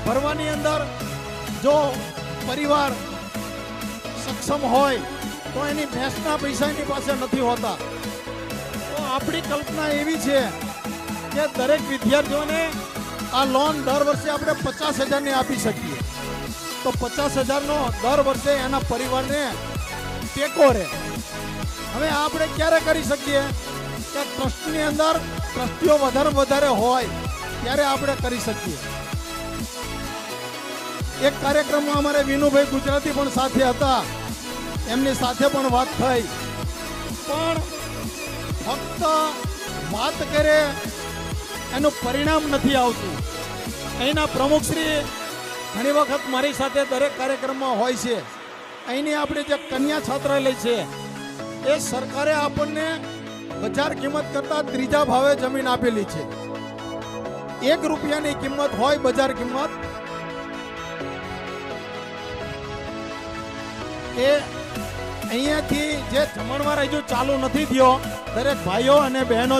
ભરવાની અંદર જો પરિવાર સક્ષમ હોય તો એની ભેંસના પૈસા એની પાસે નથી હોતા. તો આપણી કલ્પના એવી છે કે દરેક વિદ્યાર્થીઓને આ લોન દર વર્ષે આપણે 50,000ની આપી શકીએ. તો 50,000નો દર વર્ષે એના પરિવારને ટેકો રહે. હવે આપણે ક્યારે કરી શકીએ કે ટ્રસ્ટની અંદર ટ્રસ્ટીઓ વધારે હોય ત્યારે આપણે કરી શકીએ. એક કાર્યક્રમમાં અમારે વિનુભાઈ ગુજરાતી પણ સાથે હતા, એમની સાથે પણ વાત થઈ, પણ ફક્ત વાત કરે એનું પરિણામ નથી આવતું. અહીંના પ્રમુખશ્રી ઘણી વખત મારી સાથે દરેક કાર્યક્રમમાં હોય છે. અહીંની આપણે જે કન્યા છાત્રાલય છે એ સરકારે આપણને બજાર કિંમત કરતા ત્રીજા ભાવે જમીન આપેલી છે. 1 રૂપિયાની કિંમત હોય બજાર કિંમત, એ અહીંયાથી જે જમણવાર હજુ ચાલુ નથી થયો, દરેક ભાઈઓ અને બહેનો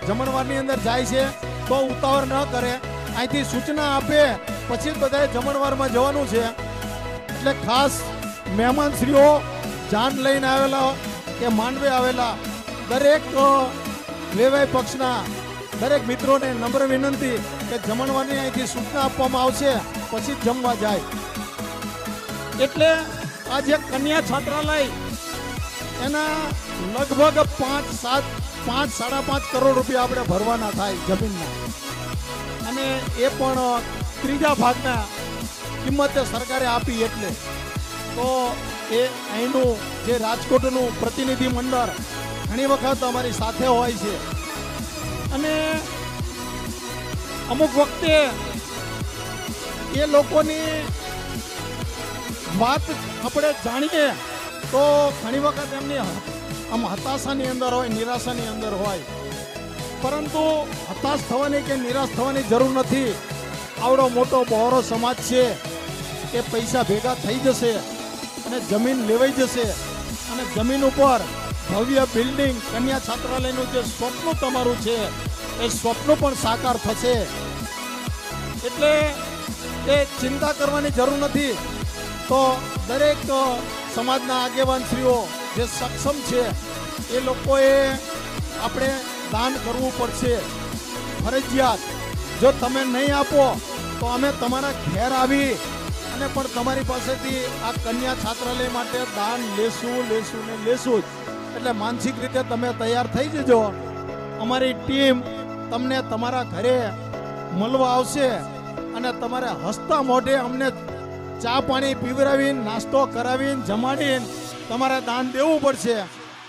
જમણવારની અંદર જાય છે તો ઉતાવળ ન કરે, અહીંથી સૂચના આપે પછી જ બધાએ જમણવારમાં જવાનું છે. એટલે ખાસ મહેમાનશ્રીઓ જાન લઈને આવેલા કે માંડવે આવેલા દરેક વેવાઈ પક્ષના દરેક મિત્રોને નમ્ર વિનંતી કે જમણવારની અહીંથી સૂચના આપવામાં આવશે પછી જ જમવા જાય. એટલે આ જે કન્યા છાત્રાલય એના લગભગ 5-5.5 કરોડ રૂપિયા આપણે ભરવાના થાય જમીનના, અને એ પણ ત્રીજા ભાગના કિંમતે સરકારે આપી. એટલે તો એ અહીંનું જે રાજકોટનું પ્રતિનિધિ મંડળ ઘણી વખત અમારી સાથે હોય છે, અને અમુક વખતે એ લોકોની વાત આપણે જાણીએ તો ઘણી વખત એમની આમ હતાશાની અંદર હોય, નિરાશાની અંદર હોય. પરંતુ હતાશ થવાની કે નિરાશ થવાની જરૂર નથી. આવડો મોટો બહોળો સમાજ છે, એ પૈસા ભેગા થઈ જશે અને જમીન લેવાઈ જશે, અને જમીન ઉપર ભવ્ય બિલ્ડિંગ કન્યા છાત્રાલયનું જે સ્વપ્ન તમારું છે એ સ્વપ્ન પણ સાકાર થશે. એટલે એ ચિંતા કરવાની જરૂર નથી. તો દરેક સમાજના આગેવાનશ્રીઓ જે સક્ષમ છે એ લોકોએ આપણે દાન કરવું પડશે ફરજિયાત. જો તમે નહીં આપો તો અમે તમારા ઘેર આવી અને પણ તમારી પાસેથી આ કન્યા છાત્રાલય માટે દાન લેશું જ. એટલે માનસિક રીતે તમે તૈયાર થઈ જજો. અમારી ટીમ તમને તમારા ઘરે મળવા આવશે અને તમારે હસતા મોઢે અમને ચા પાણી પીવડાવીને, નાસ્તો કરાવીને, જમાડીને તમારે દાન દેવું પડશે.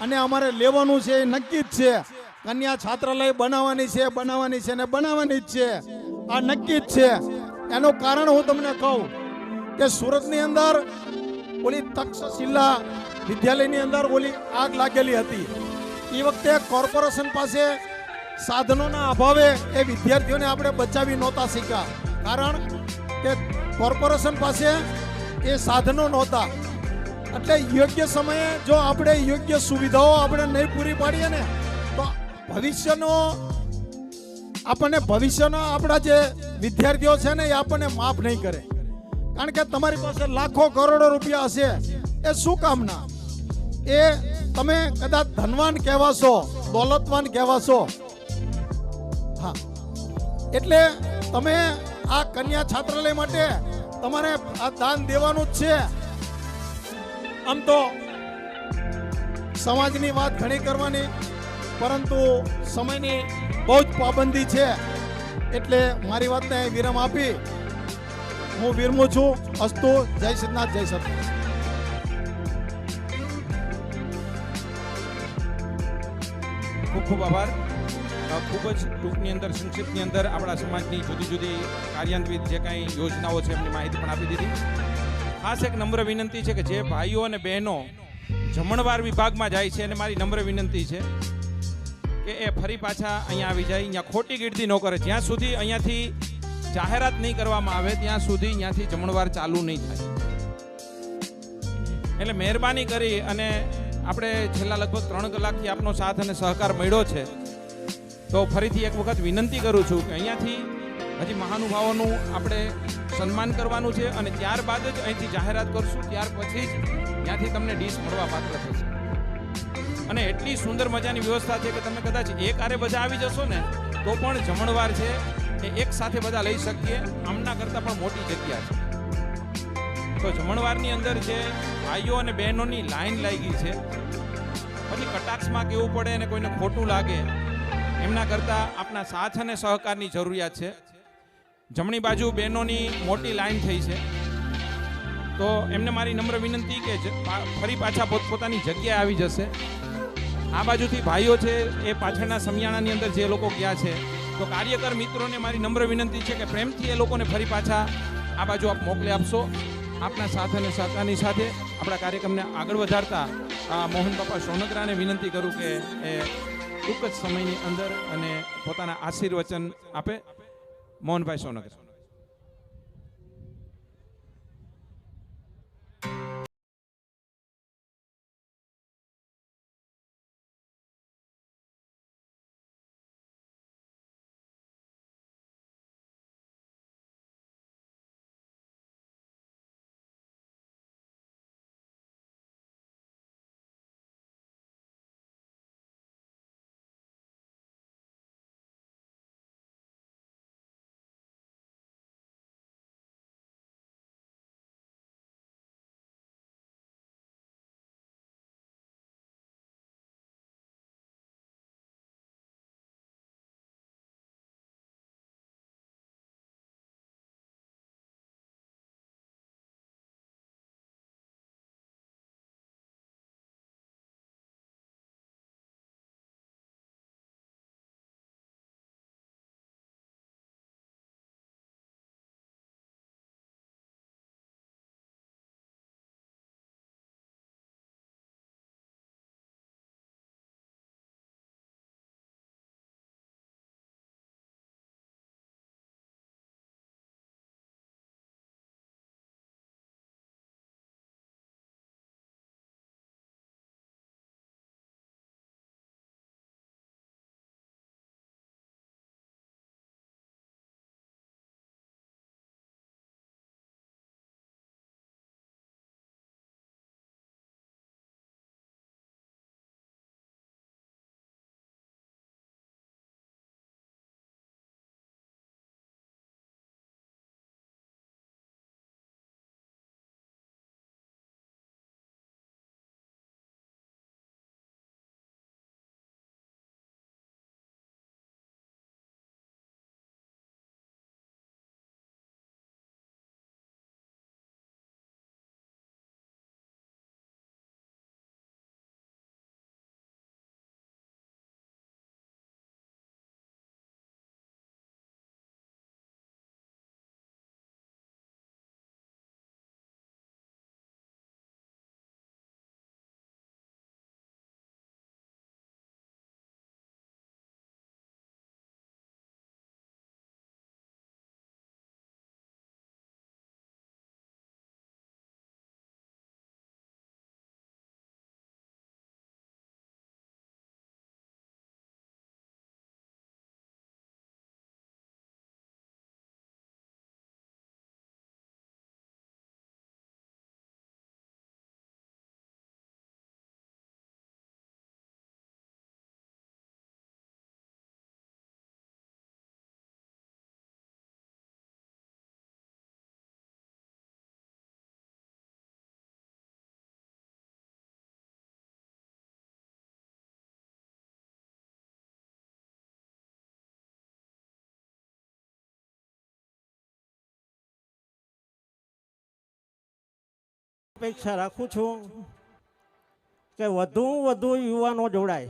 અને અમારે લેવાનું છે એ નક્કી જ છે. કન્યા છાત્રાલય બનાવવાની છે ને બનાવવાની જ છે. આ નક્કી જ છે. એનું કારણ હું તમને કહું કે સુરતની અંદર ઓલી તક્ષશિલા વિદ્યાલયની અંદર ઓલી આગ લાગેલી હતી. એ વખતે કોર્પોરેશન પાસે સાધનોના અભાવે એ વિદ્યાર્થીઓને આપણે બચાવી નહોતા શીખ્યા. કારણ કે કોર્પોરેશન પાસે એ સાધનો નહોતા. એટલે યોગ્ય સમયે જો આપણે યોગ્ય સુવિધાઓ આપણે નહીં પૂરી પાડીએ ને તો ભવિષ્યનો આપણા જે વિદ્યાર્થીઓ છે ને એ આપણને માફ નહીં કરે. કારણ કે તમારી પાસે લાખો કરોડો રૂપિયા હશે, એ શું કામના? એ તમે કદાચ ધનવાન કહેવાશો, દોલતવાન કહેવાશો. હા, એટલે તમે આ કન્યા છાત્રાલય માટે તમારે આ દાન દેવાનું જ છે. આમ તો સમાજની વાત ઘણી કરવાની, પરંતુ સમયની બહુ જ પાબંદી છે. એટલે મારી વાતને વિરામ આપી હું વિરમું છું. અસ્તુ. જય સિદ્ધનાથ, જય સતનાથ. ખૂબ ખૂબ આભાર. ખૂબ જ ટૂંકની અંદર, સંક્ષિપ્તની અંદર આપણા સમાજની જુદી જુદી કાર્યાન્વિત જે કાંઈ યોજનાઓ છે એમની માહિતી પણ આપી દીધી. ખાસ એક નમ્ર વિનંતી છે કે જે ભાઈઓ અને બહેનો જમણવાર વિભાગમાં જાય છે, અને મારી નમ્ર વિનંતી છે કે એ ફરી પાછા અહીંયા આવી જાય, અહીંયા ખોટી ગીર્દી ન કરે. જ્યાં સુધી અહીંયાથી જાહેરાત નહીં કરવામાં આવે ત્યાં સુધી અહીંયાથી જમણવાર ચાલુ નહીં થાય. એટલે મહેરબાની કરી અને આપણે છેલ્લા લગભગ 3 કલાકથી આપનો સાથ અને સહકાર મળ્યો છે. તો ફરીથી એક વખત વિનંતી કરું છું કે અહીંયાથી હજી મહાનુભાવોનું આપણે સન્માન કરવાનું છે, અને ત્યારબાદ જ અહીંથી જાહેરાત કરશું. ત્યાર પછી જ ત્યાંથી તમને ડીશ મળવા પાત્ર થશે. અને એટલી સુંદર મજાની વ્યવસ્થા છે કે તમે કદાચ એક આરે બધા આવી જશો ને તો પણ જમણવાર છે એ એક સાથે બધા લઈ શકીએ. આમના કરતાં પણ મોટી જગ્યા છે. તો જમણવારની અંદર છે ભાઈઓ અને બહેનોની લાઈન લાગી છે. પછી કટાક્ષમાં કેવું પડે અને કોઈને ખોટું લાગે એમના કરતાં આપણા સાથ અને સહકારની જરૂરિયાત છે. જમણી બાજુ બહેનોની મોટી લાઈન થઈ છે, તો એમને મારી નમ્ર વિનંતી કે ફરી પાછા પોતપોતાની જગ્યાએ આવી જશે. આ બાજુથી ભાઈઓ છે એ પાછળના સમિયાણાની અંદર જે લોકો ગયા છે, તો કાર્યકર મિત્રોને મારી નમ્ર વિનંતી છે કે પ્રેમથી એ લોકોને ફરી પાછા આ બાજુ આપ મોકલી આપશો. આપના સાથ અને સહકારની સાથે આપણા કાર્યક્રમને આગળ વધારતા મોહન બાપા સોનગરાને વિનંતી કરું કે એ ટૂંક જ સમયની અંદર અને પોતાના આશીર્વચન આપે. મોહનભાઈ સોનગરા. અપેક્ષા રાખું છું કે વધુ વધુ યુવાનો જોડાય.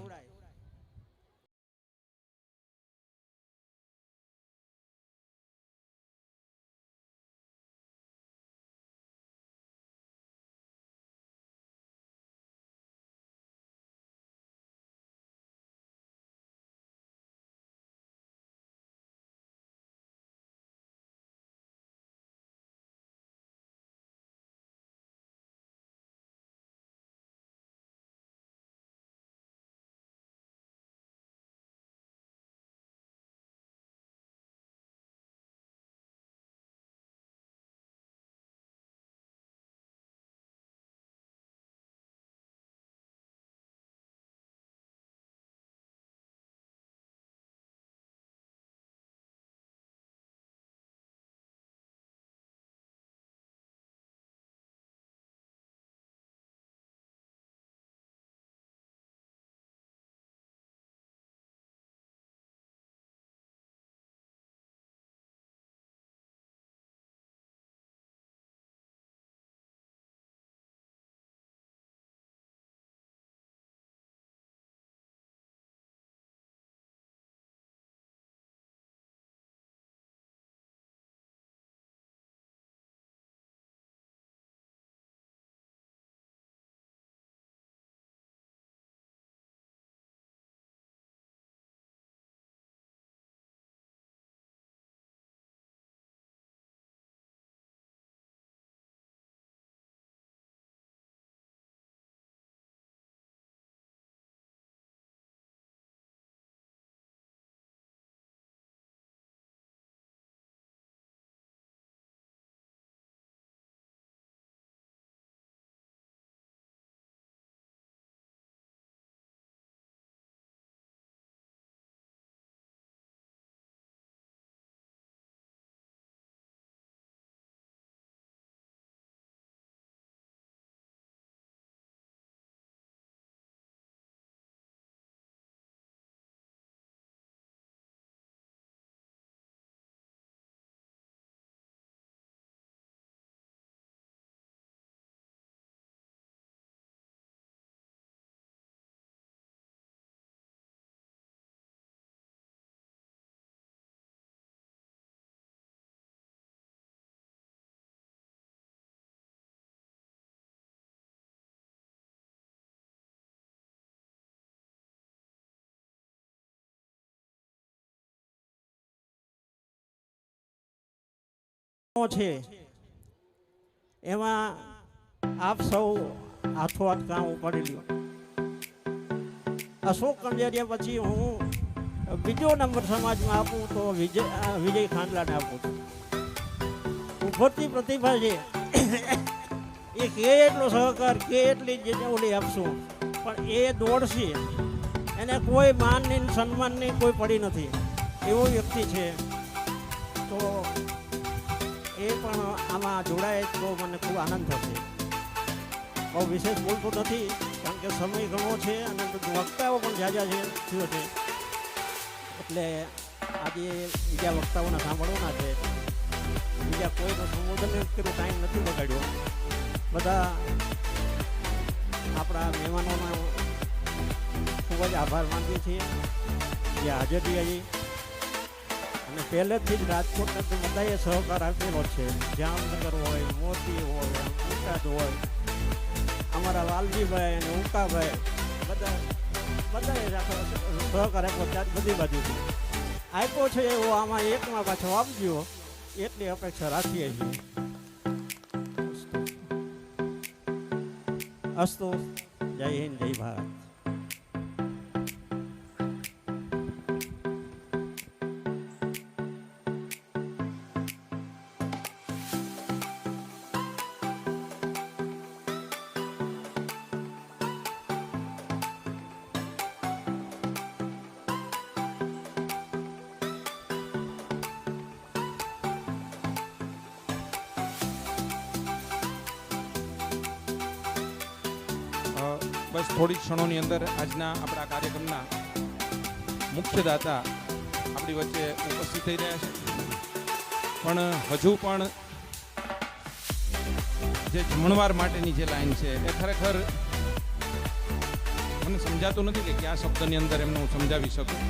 છે એમાં આપ સૌ હાથોહાથ કામ ઉપાડી લ્યો. અશોક કંજરિયા પછી હું બીજો નંબર સમાજમાં આપું તો વિજય ખાંડલાને આપું છું. ઉભરતી પ્રતિભા છે એ કે એટલો સહકાર કે એટલી જ ઓલી આપશું પણ એ દોડશે એને કોઈ માનની સન્માનની કોઈ પડી નથી એવો વ્યક્તિ છે. તો એ પણ આમાં જોડાય તો મને ખૂબ આનંદ થશે. બહુ વિશેષ બોલતો નથી કારણ કે સમય ઘણો છે અને વક્તાઓ પણ જાજા છે થયો છે એટલે આજે બીજા વક્તાઓને સાંભળવાના છે. બીજા કોઈનો સંબોધન કર્યો ટાઈમ નથી બગાડ્યો. બધા આપણા મહેમાનોનો ખૂબ જ આભાર માનીએ છીએ જે હાજર રહ્યા. અને પહેલેથી જ રાજકોટને તો બધાએ સહકાર આપેલો છે. જામનગર હોય, મોતી હોય, બોટાદ હોય, અમારા વાલજીભાઈ અને ઉકાભાઈ બધાએ સહકાર આપ્યો બધી બાજુથી આપ્યો છે. એવો આમાં એકમાં પાછો આપજો એટલી અપેક્ષા રાખીએ છીએ. અસ્તુ. જય હિન્દ, જય ભારત. બસ થોડી ક્ષણોની અંદર આજના આપણા કાર્યક્રમના મુખ્ય દાતા આપણી વચ્ચે ઉપસ્થિત થઈ રહ્યા છે. પણ હજુ પણ જે જમણવાર માટેની જે લાઈન છે એ ખરેખર મને સમજાતું નથી કે કયા શબ્દની અંદર એમને હું સમજાવી શકું.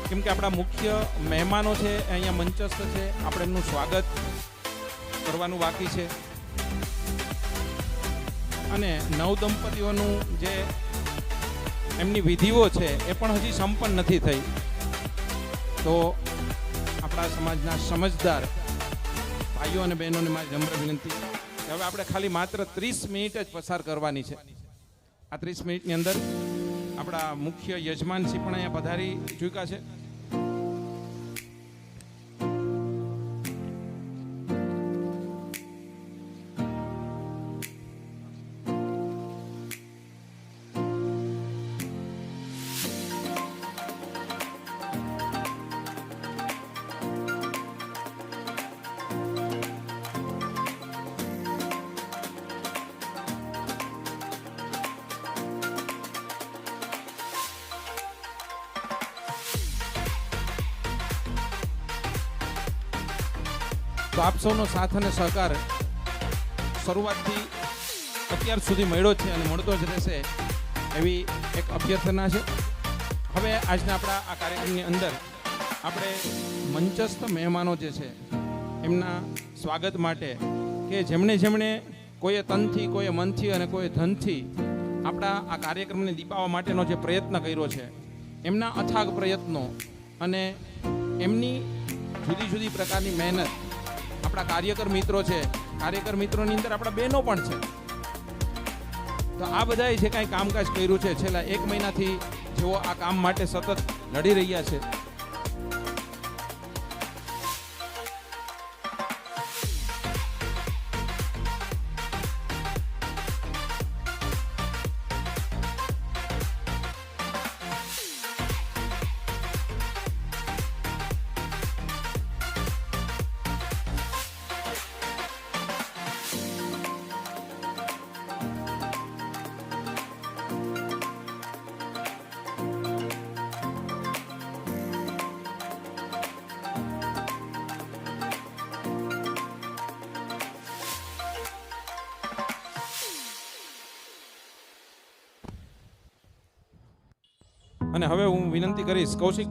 કેમ કે આપણા મુખ્ય મહેમાનો છે એ અહીંયા મંચસ્થ છે. આપણે એમનું સ્વાગત કરવાનું બાકી છે. અને નવદંપતીઓનું જે એમની વિધિઓ છે એ પણ હજી સંપન્ન નથી થઈ. તો આપણા સમાજના સમજદાર ભાઈઓ અને બહેનોને મારી નમ્ર વિનંતી કે હવે આપણે ખાલી માત્ર 30 મિનિટ જ પસાર કરવાની છે. આ 30 મિનિટની અંદર આપણા મુખ્ય યજમાનશ્રી પણ અહીંયા પધારી ચૂક્યા છે. તો આપ સૌનો સાથ અને સહકાર શરૂઆતથી અત્યાર સુધી મળ્યો છે અને મળતો જ રહેશે એવી એક અભ્યર્થના છે. હવે આજના આપણા આ કાર્યક્રમની અંદર આપણે મંચસ્થ મહેમાનો જે છે એમના સ્વાગત માટે કે જેમણે કોઈએ તનથી, કોઈએ મનથી અને કોઈએ ધનથી આપણા આ કાર્યક્રમને દીપાવવા માટેનો જે પ્રયત્ન કર્યો છે એમના અથાગ પ્રયત્નો અને એમની જુદી જુદી પ્રકારની મહેનત આપણા કાર્યકર મિત્રો છે. કાર્યકર મિત્રોની અંદર આપણા બહેનો પણ છે. તો આ બધાએ જે કાંઈ કામકાજ કર્યું છે છેલ્લા 1 મહિનાથી જેઓ આ કામ માટે સતત લડી રહ્યા છે અને હવે હું વિનંતી કરીશ કૌશિક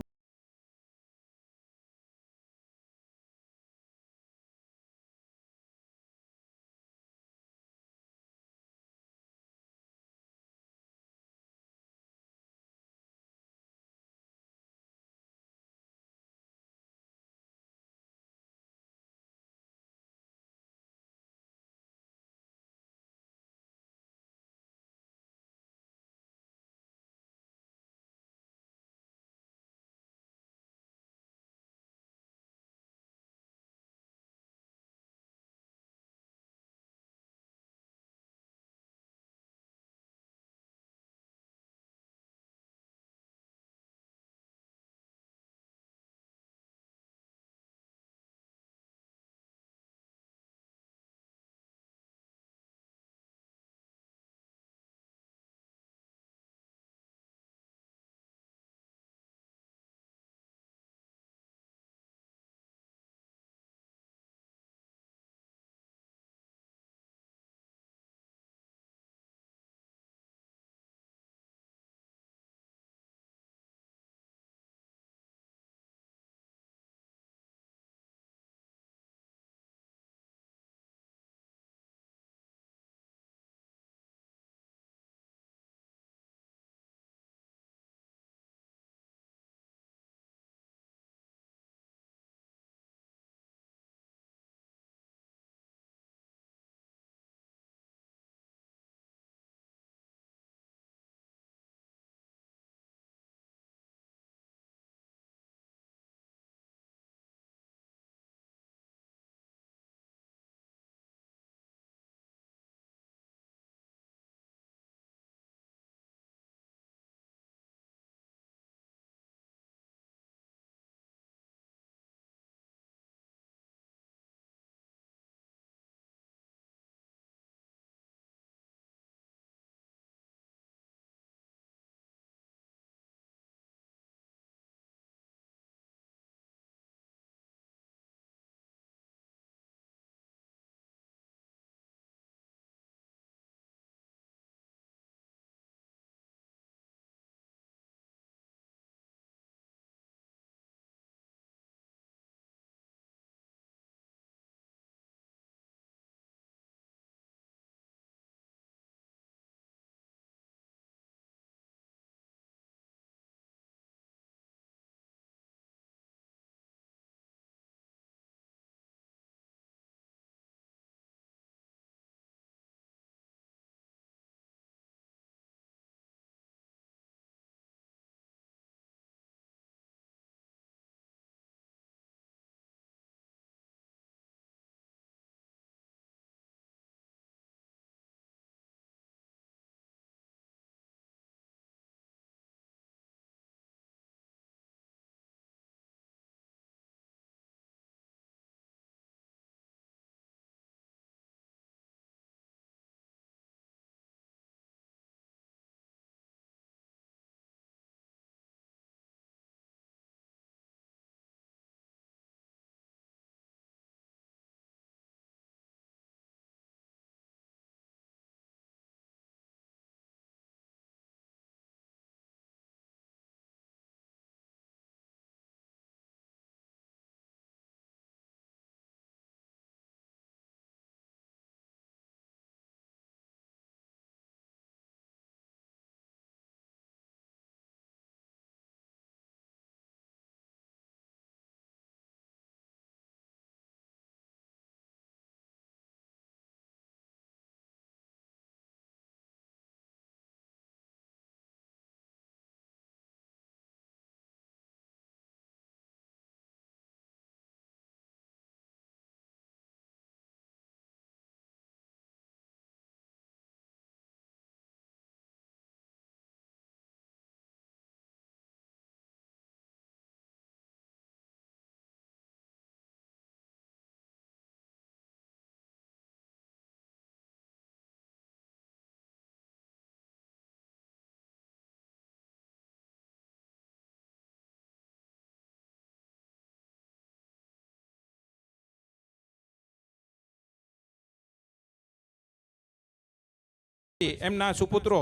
એમના સુપુત્રો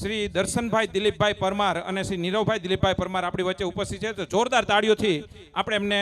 શ્રી દર્શનભાઈ દિલીપભાઈ પરમાર અને શ્રી નીરવભાઈ દિલીપભાઈ પરમાર આપણી વચ્ચે ઉપસ્થિત છે. તો જોરદાર તાળીઓથી આપણે એમને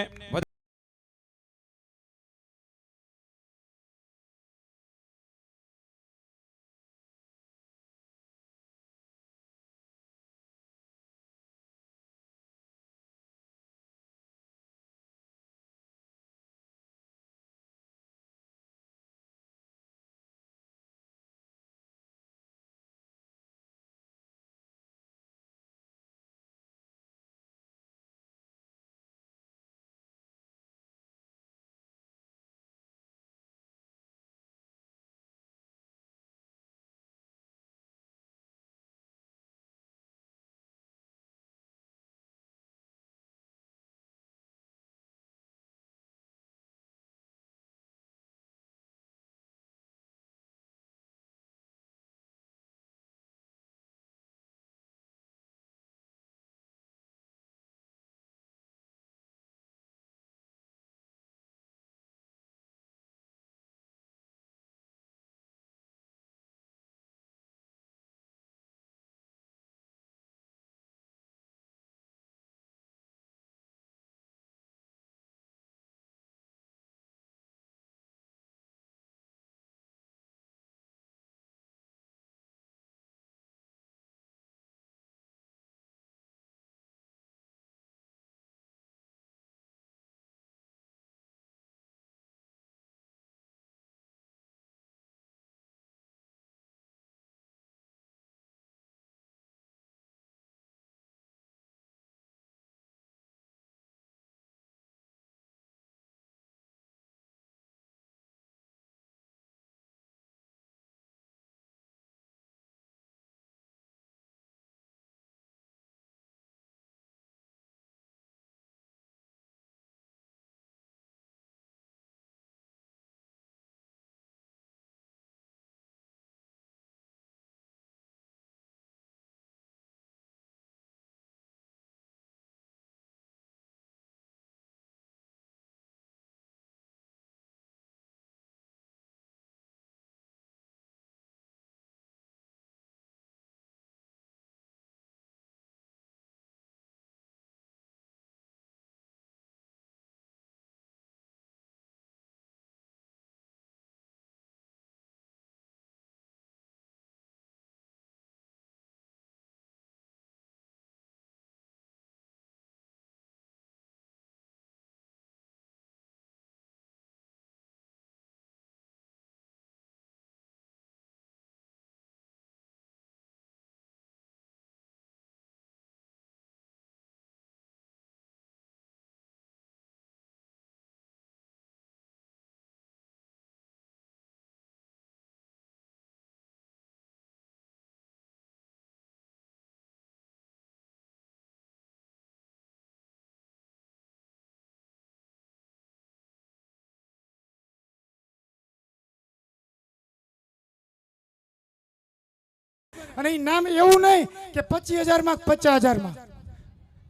અને એ નામ એવું નહીં કે 25,000 માં 50,000 માં.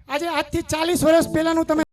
આજે આજથી 40 વર્ષ પહેલાનું તમે